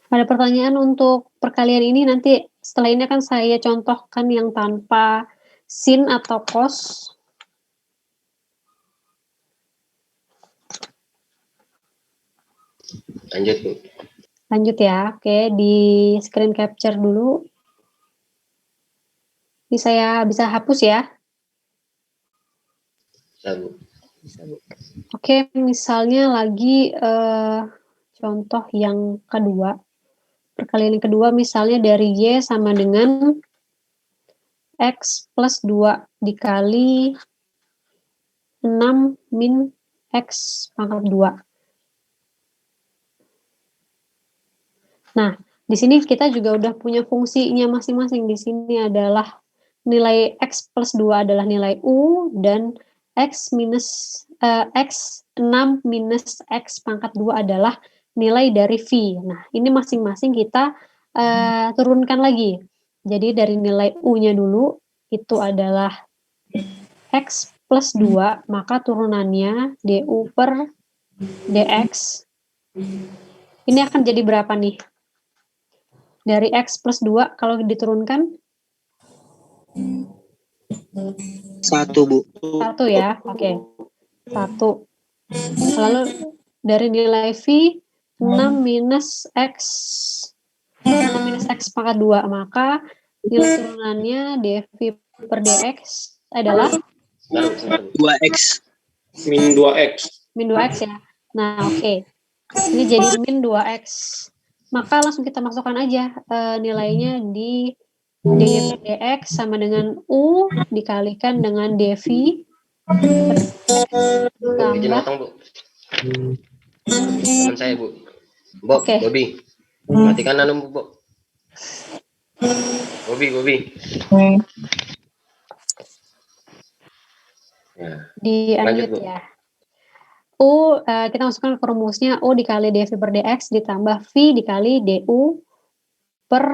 Ada pertanyaan untuk perkalian ini, nanti setelah ini akan saya contohkan yang tanpa sin atau cos. Lanjut, Bu. Lanjut ya, oke, di screen capture dulu. Ini saya bisa hapus ya. Bisa, Bu. Bisa, Bu. Oke, misalnya lagi contoh yang kedua. Perkalian yang kedua misalnya dari Y sama dengan X plus 2 dikali 6 min X pangkat 2. Nah, di sini kita juga udah punya fungsinya masing-masing. Di sini adalah nilai X plus 2 adalah nilai U, dan X 6 minus X pangkat 2 adalah nilai dari V. Nah, ini masing-masing kita turunkan lagi. Jadi dari nilai U-nya dulu, itu adalah X plus 2, maka turunannya DU per DX. Ini akan jadi berapa nih? Dari X plus 2 kalau diturunkan? 1 Bu. 1 ya, oke. 1. Lalu dari nilai V 6 minus X 6 minus X pangkat 2, maka nilai turunannya dV per dx adalah Sebentar, Bu. 2X. Min 2x. min 2x ya. Nah, oke. Ini jadi min 2x. Maka langsung kita masukkan aja nilainya di dV per dx sama dengan U dikalikan dengan dV per dx Izin tambah potong, Bu. Teman saya, Bu. Bob, Oke. Bobby. Matikan anu, Bu. Bobby. Ya, di lanjut, unmute Bu. ya. U kita masukkan ke rumusnya U dikali dV per dx ditambah V dikali du per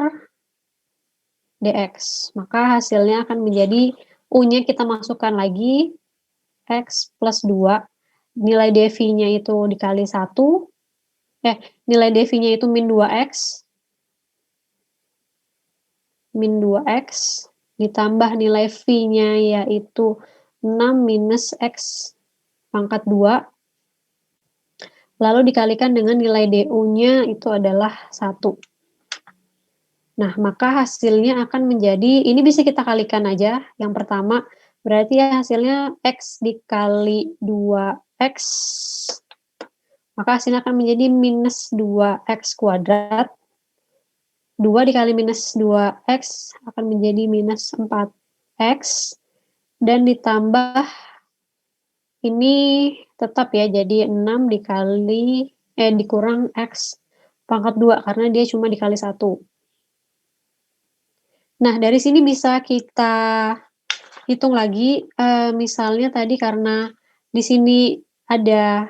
dx. Maka hasilnya akan menjadi U-nya kita masukkan lagi X plus 2. Nilai dV-nya itu dikali 1. Nilai dV-nya itu min 2x. Min 2x ditambah nilai V-nya yaitu 6 minus X pangkat 2. Lalu dikalikan dengan nilai du-nya itu adalah 1. Nah, maka hasilnya akan menjadi, ini bisa kita kalikan aja. Yang pertama, berarti hasilnya X dikali 2X. Maka hasilnya akan menjadi minus 2X kuadrat. 2 dikali minus 2X akan menjadi minus 4X. Dan ditambah, ini tetap ya, jadi 6 dikurang X pangkat 2, karena dia cuma dikali 1. Nah, dari sini bisa kita hitung lagi, misalnya tadi karena di sini ada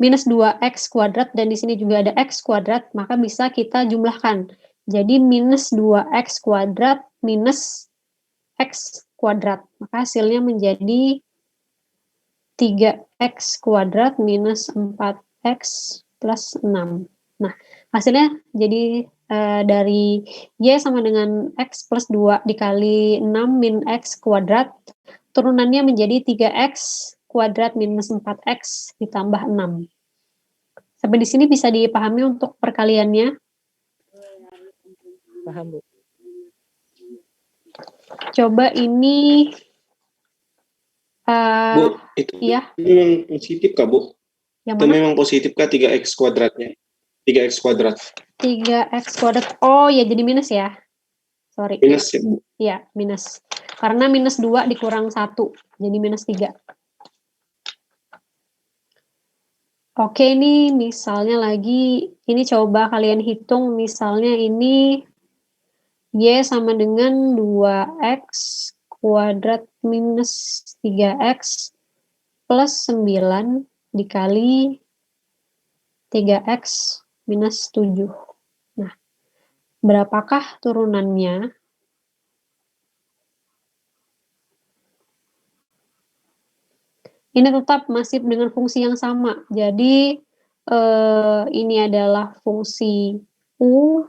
minus 2X kuadrat dan di sini juga ada X kuadrat, maka bisa kita jumlahkan. Jadi minus 2X kuadrat minus X kuadrat. Maka hasilnya menjadi 3X kuadrat minus 4X plus 6. Nah, hasilnya jadi dari Y sama dengan X plus 2 dikali 6 min X kuadrat, turunannya menjadi 3X kuadrat minus 4X ditambah 6. Sampai di sini bisa dipahami untuk perkaliannya? Paham, Bu. Coba ini Bu, itu iya, memang positif kah, Bu? yang Itu mana? memang positif kah 3x kuadratnya? 3x kuadrat. 3X kuadrat. Oh ya, jadi minus ya. Sorry. Minus ya, Bu. Iya, minus. Karena minus 2 dikurang 1, jadi minus 3. Oke, ini misalnya lagi, ini coba kalian hitung, misalnya ini Y sama dengan 2X kuadrat minus 3X plus 9 dikali 3X minus 7. Nah, berapakah turunannya? Ini tetap masih dengan fungsi yang sama. Jadi, ini adalah fungsi U,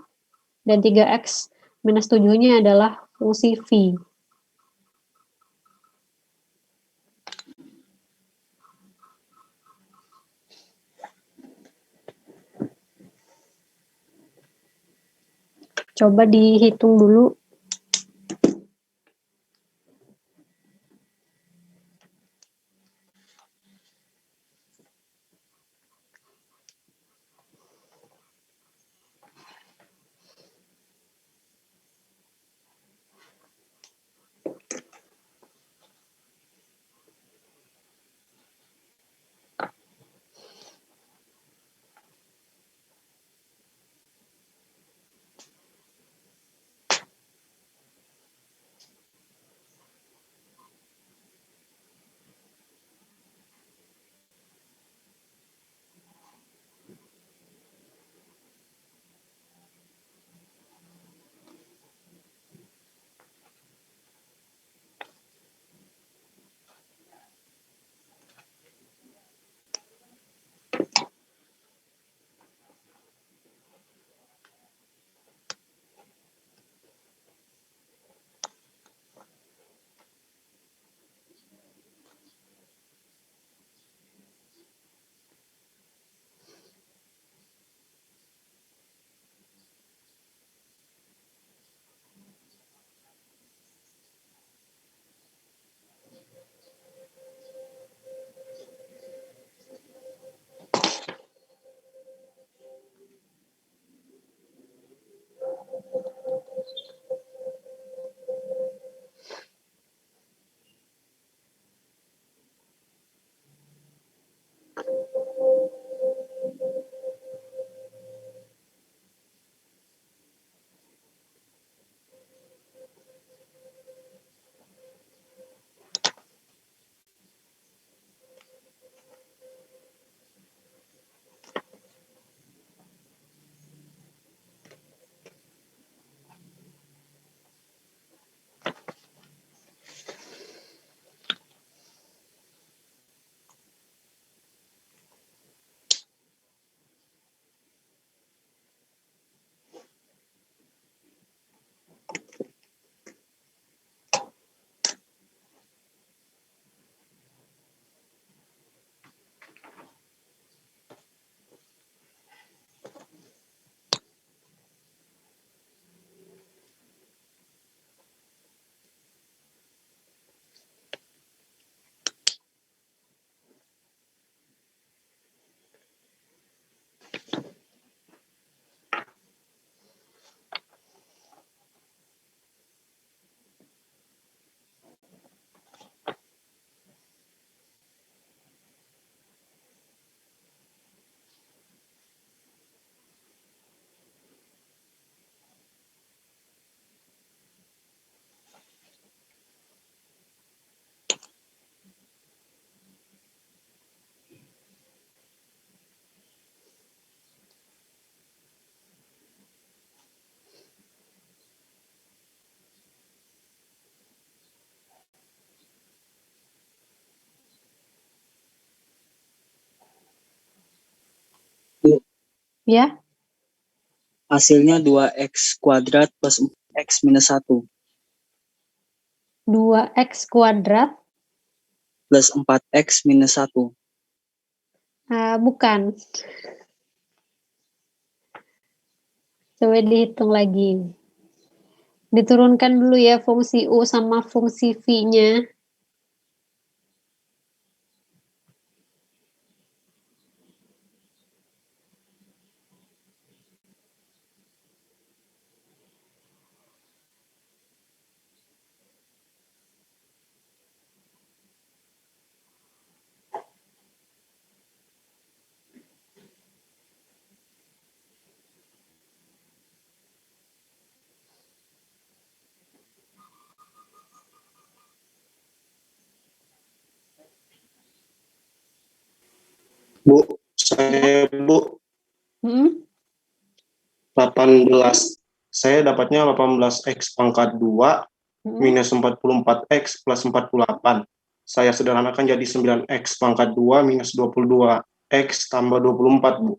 dan 3X minus 7-nya adalah fungsi V. Coba dihitung dulu. Ya, Hasilnya 2x kuadrat plus x minus 1 2x kuadrat, plus 4x minus 1. bukan. Coba dihitung lagi. Diturunkan dulu ya fungsi U sama fungsi V-nya. Bu, saya Bu Hmm? 18. Saya dapatnya 18x pangkat 2 Hmm? minus 44x plus 48. Saya sederhanakan jadi 9x pangkat 2 minus 22x tambah 24, Bu.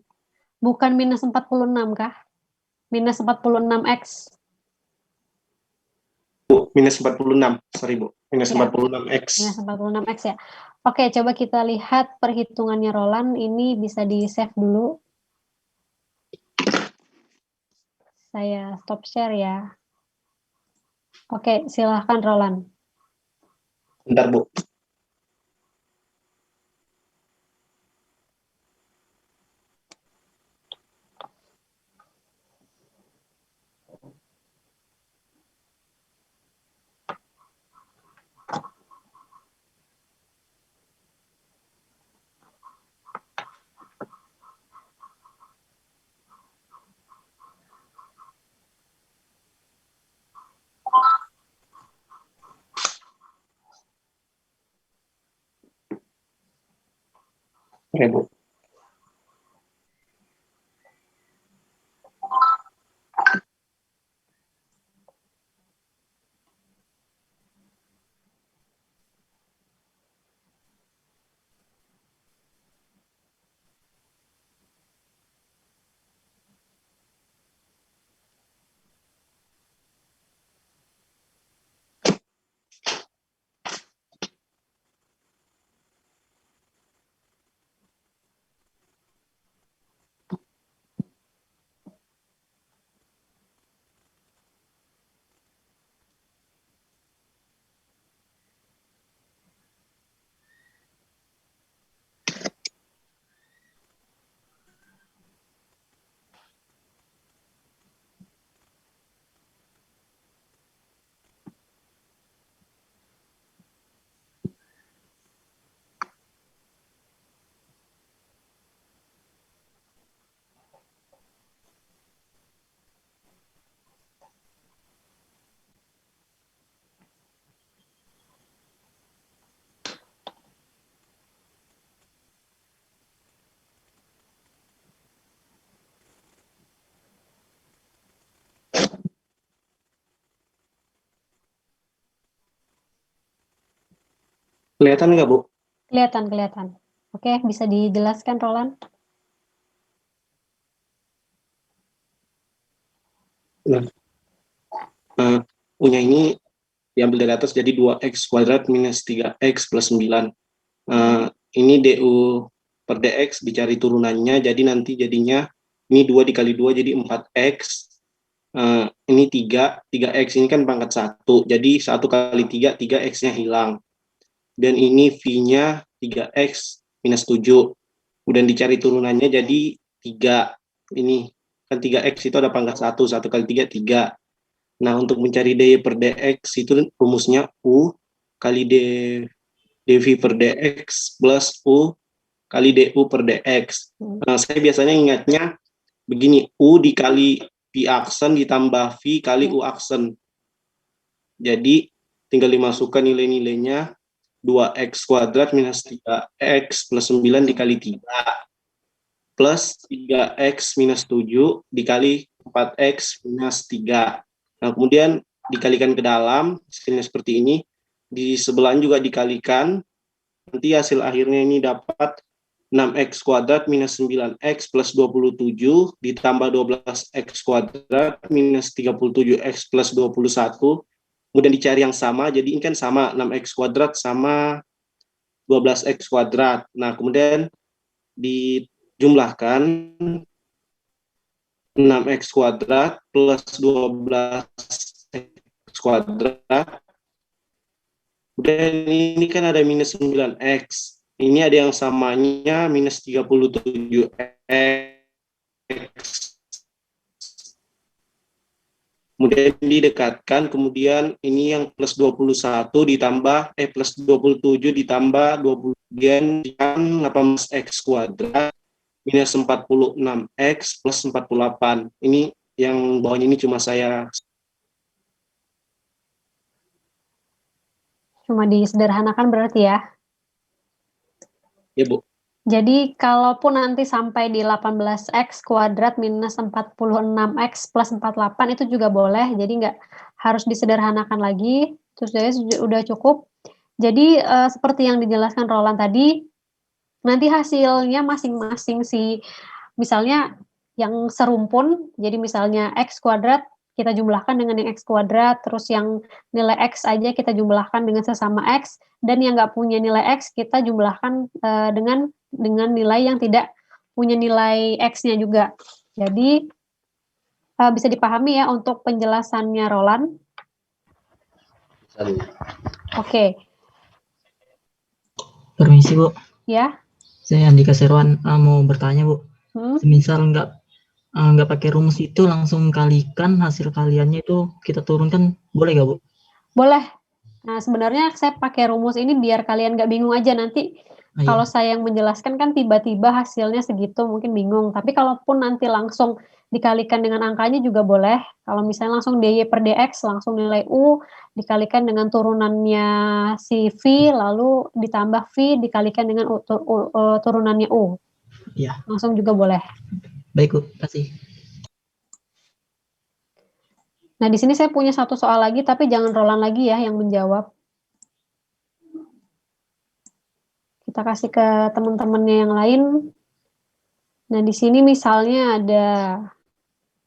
Bukan minus 46 kah? Minus 46x. Bu, minus 46. Sorry, Bu. Minus Ya. 46x. Minus 46x ya. Oke, coba kita lihat perhitungannya Roland. Ini bisa di-save dulu. Saya stop share ya. Oke, silahkan Roland. Bentar, Bu. Oke, Bu. Kelihatan nggak, Bu? Kelihatan. Oke, bisa dijelaskan Roland? Nah, punya ini diambil dari atas jadi 2x kuadrat minus 3x plus 9. Ini DU per DX dicari turunannya, jadi nanti jadinya ini 2 dikali 2 jadi 4x. Ini 3x ini kan pangkat 1, jadi 1 kali 3, 3x-nya hilang. Dan ini V-nya 3x minus 7. Kemudian dicari turunannya jadi 3. Ini kan 3x itu ada pangkat 1, 1 kali 3, 3. Nah, untuk mencari dy per dx itu rumusnya U kali dv per dx plus U kali du per dx. Nah, saya biasanya ingatnya begini, U dikali V aksen ditambah V kali U aksen. Jadi, tinggal dimasukkan nilai-nilainya 2x kuadrat minus 3x plus 9 dikali 3 plus 3x minus 7 dikali 4x minus 3. Nah, kemudian dikalikan ke dalam, hasilnya seperti ini. Di sebelah juga dikalikan, nanti hasil akhirnya ini dapat 6x kuadrat minus 9x plus 27 ditambah 12x kuadrat minus 37x plus 21. Kemudian dicari yang sama, jadi ini kan sama 6x kuadrat sama 12x kuadrat. Nah, kemudian dijumlahkan 6x kuadrat plus 12x kuadrat. Kemudian ini kan ada minus 9x. Ini ada yang samanya minus 37x. Kemudian didekatkan, kemudian ini yang plus 21 ditambah, plus 27 ditambah 20, kemudian 18x kuadrat minus 46x plus 48. Ini yang bawahnya ini cuma saya. Cuma disederhanakan berarti ya. Ya, Bu. Jadi kalaupun nanti sampai di 18x kuadrat minus 46x plus 48 itu juga boleh, jadi nggak harus disederhanakan lagi, terus udah cukup. Jadi seperti yang dijelaskan Roland tadi, nanti hasilnya masing-masing misalnya yang serumpun, jadi misalnya x kuadrat kita jumlahkan dengan yang x kuadrat, terus yang nilai x aja kita jumlahkan dengan sesama x, dan yang nggak punya nilai x kita jumlahkan dengan nilai yang tidak punya nilai x-nya juga. Jadi bisa dipahami ya untuk penjelasannya Roland. Oke. Permisi, Bu. Ya. Saya Andika Serwan mau bertanya, Bu. Semisal nggak pakai rumus itu, langsung kalikan hasil kaliannya itu kita turunkan, boleh nggak, Bu? Boleh. Nah, sebenarnya saya pakai rumus ini biar kalian nggak bingung aja nanti. Kalau saya yang menjelaskan kan tiba-tiba hasilnya segitu, mungkin bingung. Tapi kalaupun nanti langsung dikalikan dengan angkanya juga boleh. Kalau misalnya langsung dy per dx, langsung nilai u dikalikan dengan turunannya si v, lalu ditambah v dikalikan dengan turunannya u. Iya. Langsung juga boleh. Baik, Bu. Kasih. Nah, di sini saya punya satu soal lagi, tapi jangan Roland lagi ya yang menjawab. Kita kasih ke teman-temannya yang lain. Nah, di sini misalnya ada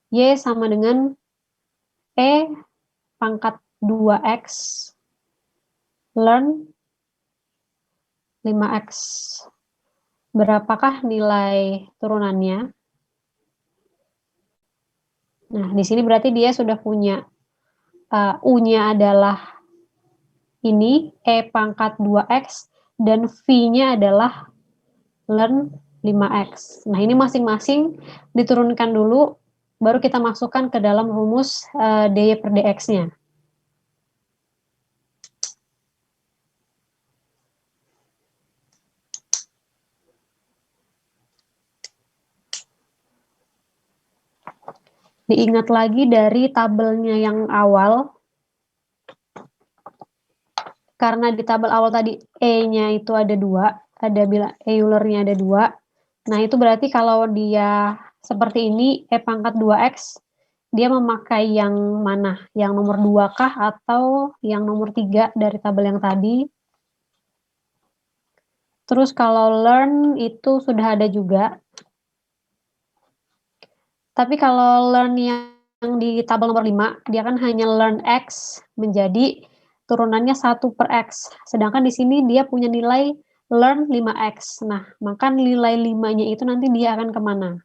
Y sama dengan E pangkat 2X learn 5X. Berapakah nilai turunannya? Nah, di sini berarti dia sudah punya U-nya adalah ini, E pangkat 2X, dan V-nya adalah learn 5X. Nah, ini masing-masing diturunkan dulu, baru kita masukkan ke dalam rumus dy per dx-nya. Diingat lagi dari tabelnya yang awal, karena di tabel awal tadi E-nya itu ada 2, Euler-nya ada 2. Nah, itu berarti kalau dia seperti ini, E pangkat 2X, dia memakai yang mana? Yang nomor 2 kah atau yang nomor 3 dari tabel yang tadi? Terus kalau learn itu sudah ada juga. Tapi kalau learn yang di tabel nomor 5, dia kan hanya learn X menjadi turunannya 1 per X. Sedangkan di sini dia punya nilai learn 5X. Nah, maka nilai 5-nya itu nanti dia akan kemana?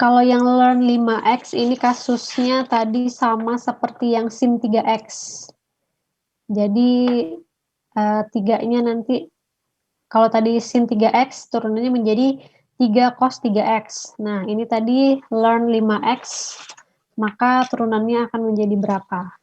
Kalau yang learn 5x ini kasusnya tadi sama seperti yang sin 3x. Jadi 3-nya nanti, kalau tadi sin 3x turunannya menjadi 3 cos 3x. Nah, ini tadi learn 5x, maka turunannya akan menjadi berapa?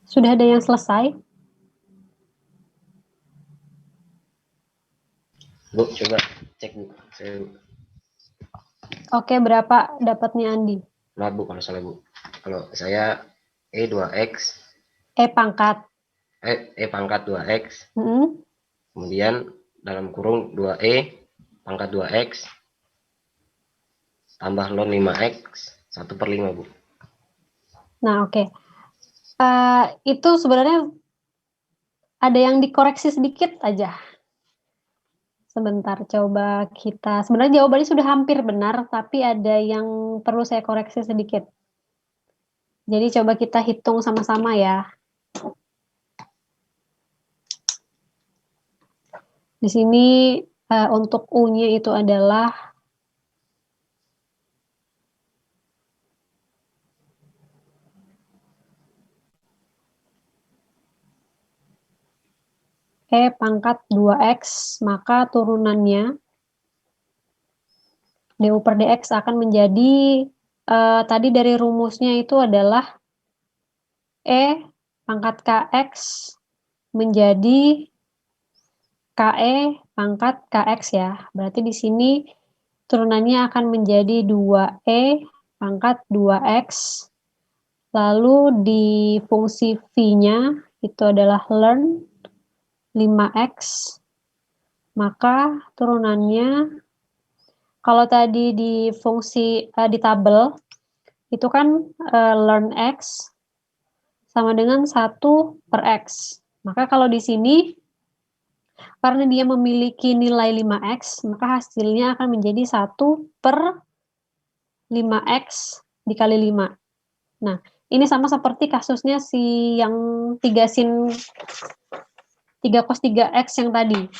Sudah ada yang selesai? Bu, coba cek Bu. Oke, berapa dapatnya Andi? Maaf Bu kalau salah Bu. Kalau saya E2X. E pangkat. E pangkat 2X. Hmm. Kemudian dalam kurung 2E pangkat 2X. Tambah ln 5X 1/5 Bu. Nah, oke. Itu sebenarnya ada yang dikoreksi sedikit aja. Sebentar, coba kita. Sebenarnya jawabannya sudah hampir benar, tapi ada yang perlu saya koreksi sedikit. Jadi coba kita hitung sama-sama ya. Di sini untuk U-nya itu adalah E pangkat 2X, maka turunannya DU per DX akan menjadi, tadi dari rumusnya itu adalah E pangkat KX menjadi KE pangkat KX ya. Berarti di sini turunannya akan menjadi 2E pangkat 2X. Lalu di fungsi V-nya itu adalah learn 5X, maka turunannya, kalau tadi di fungsi di tabel, itu kan learn X sama dengan 1/X. Maka kalau di sini, karena dia memiliki nilai 5X, maka hasilnya akan menjadi 1/5X dikali 5. Nah, Ini sama seperti kasusnya si yang 3 sin 3 cos 3x yang tadi.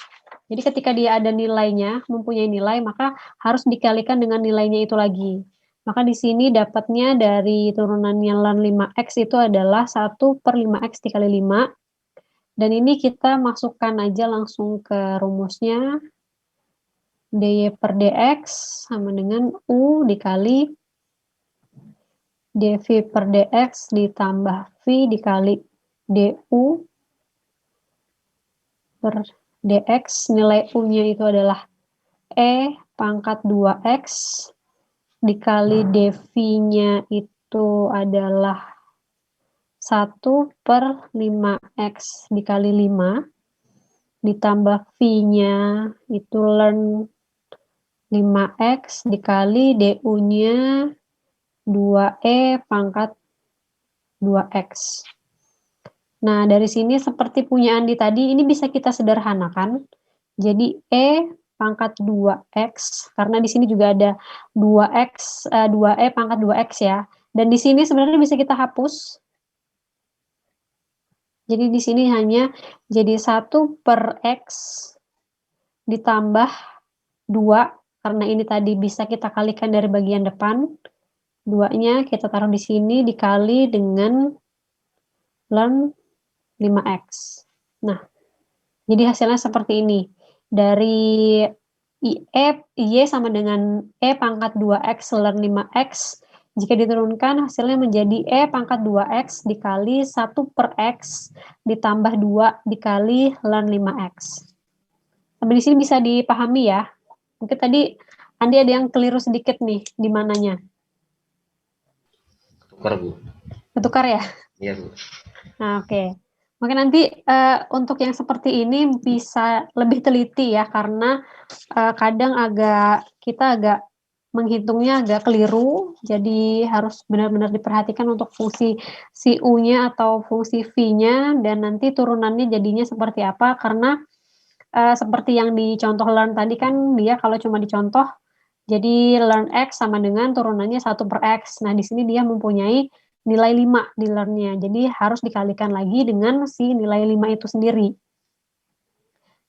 Jadi ketika dia ada nilainya, mempunyai nilai, maka harus dikalikan dengan nilainya itu lagi. Maka di sini dapatnya dari turunannya ln 5x itu adalah 1/5x dikali 5. Dan ini kita masukkan aja langsung ke rumusnya. dy per dx sama dengan u dikali dv per dx ditambah v dikali du per dx, nilai u-nya itu adalah e pangkat 2x dikali dv-nya itu adalah 1/5x dikali 5 ditambah v-nya itu ln 5x dikali du-nya 2e pangkat 2x. Nah, dari sini seperti punya Andi tadi, ini bisa kita sederhanakan. Jadi e pangkat 2x, karena di sini juga ada 2x, 2e pangkat 2x ya. Dan di sini sebenarnya bisa kita hapus. Jadi di sini hanya jadi 1/x ditambah 2, karena ini tadi bisa kita kalikan dari bagian depan. 2-nya kita taruh di sini dikali dengan ln 5x. Nah, jadi hasilnya seperti ini. Dari y sama dengan e pangkat 2x ln 5x, jika diturunkan hasilnya menjadi e pangkat 2x dikali 1/x ditambah 2 dikali ln 5x. Sampai di sini bisa dipahami ya. Mungkin tadi Andi ada yang keliru sedikit nih, di mananya? Ketukar, Bu. Ketukar ya? Iya, Bu. Nah, oke. Mungkin nanti untuk yang seperti ini bisa lebih teliti ya, karena kadang kita agak menghitungnya agak keliru, jadi harus benar-benar diperhatikan untuk fungsi si U-nya atau fungsi V-nya, dan nanti turunannya jadinya seperti apa, karena seperti yang dicontoh ln tadi kan dia kalau cuma dicontoh, jadi ln x sama dengan turunannya 1/x. Nah, di sini dia mempunyai nilai 5 di ln-nya, jadi harus dikalikan lagi dengan si nilai 5 itu sendiri.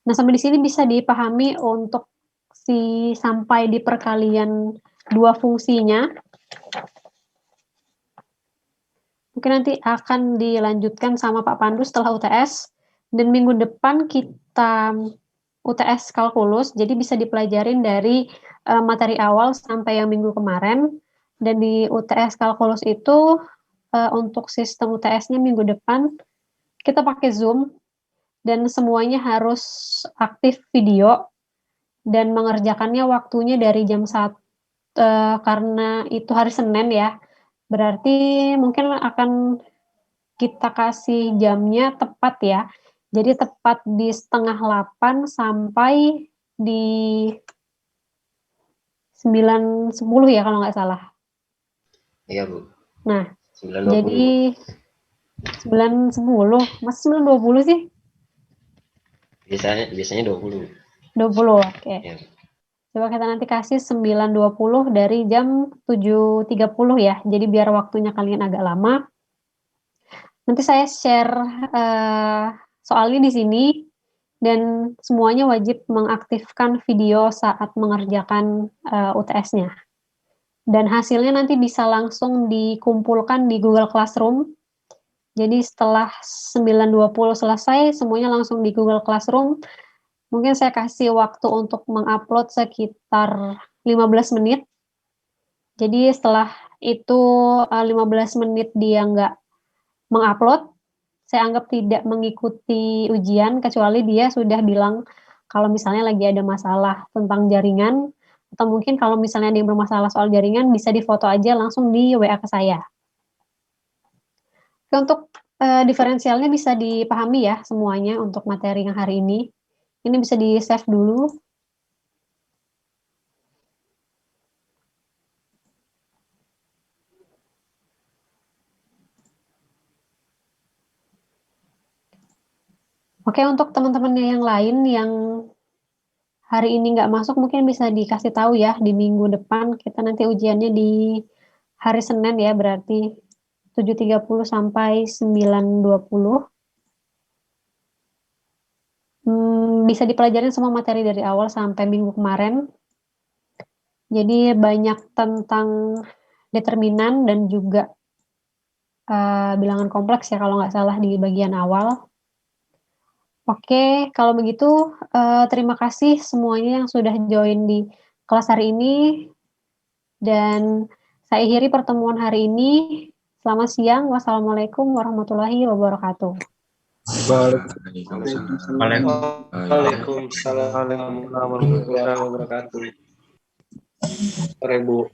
Nah, sampai di sini bisa dipahami untuk si sampai di perkalian dua fungsinya. Mungkin nanti akan dilanjutkan sama Pak Pandu setelah UTS, dan minggu depan kita UTS kalkulus, jadi bisa dipelajarin dari materi awal sampai yang minggu kemarin. Dan di UTS kalkulus itu untuk sistem UTS-nya minggu depan kita pakai Zoom, dan semuanya harus aktif video, dan mengerjakannya waktunya dari jam 1, karena itu hari Senin ya, berarti mungkin akan kita kasih jamnya tepat ya, jadi tepat di 7:30 sampai di 9:10 ya kalau nggak salah. Iya, Bu. Nah, 9.20. jadi 9:10, masa 9:20 sih? Biasanya 20. 20, oke. Ya. Coba kita nanti kasih 9:20 dari jam 7:30 ya, jadi biar waktunya kalian agak lama. Nanti saya share soalnya di sini, dan semuanya wajib mengaktifkan video saat mengerjakan UTS-nya. Dan hasilnya nanti bisa langsung dikumpulkan di Google Classroom. Jadi setelah 9:20 selesai, semuanya langsung di Google Classroom. Mungkin saya kasih waktu untuk mengupload sekitar 15 menit. Jadi setelah itu 15 menit dia nggak mengupload, saya anggap tidak mengikuti ujian, kecuali dia sudah bilang kalau misalnya lagi ada masalah tentang jaringan, atau mungkin kalau misalnya ada yang bermasalah soal jaringan, bisa difoto aja langsung di WA ke saya. Untuk diferensialnya bisa dipahami ya semuanya untuk materi yang hari ini. Ini bisa di-save dulu. Oke, untuk teman-temannya yang lain yang hari ini nggak masuk, mungkin bisa dikasih tahu ya, di minggu depan kita nanti ujiannya di hari Senin ya, berarti 7.30 sampai 9.20. Bisa dipelajarin semua materi dari awal sampai minggu kemarin. Jadi banyak tentang determinan dan juga bilangan kompleks ya kalau nggak salah di bagian awal. Oke, kalau begitu terima kasih semuanya yang sudah join di kelas hari ini. Dan saya akhiri pertemuan hari ini. Selamat siang. Wassalamualaikum warahmatullahi wabarakatuh. Waalaikumsalam warahmatullahi wabarakatuh. Sore, Bu.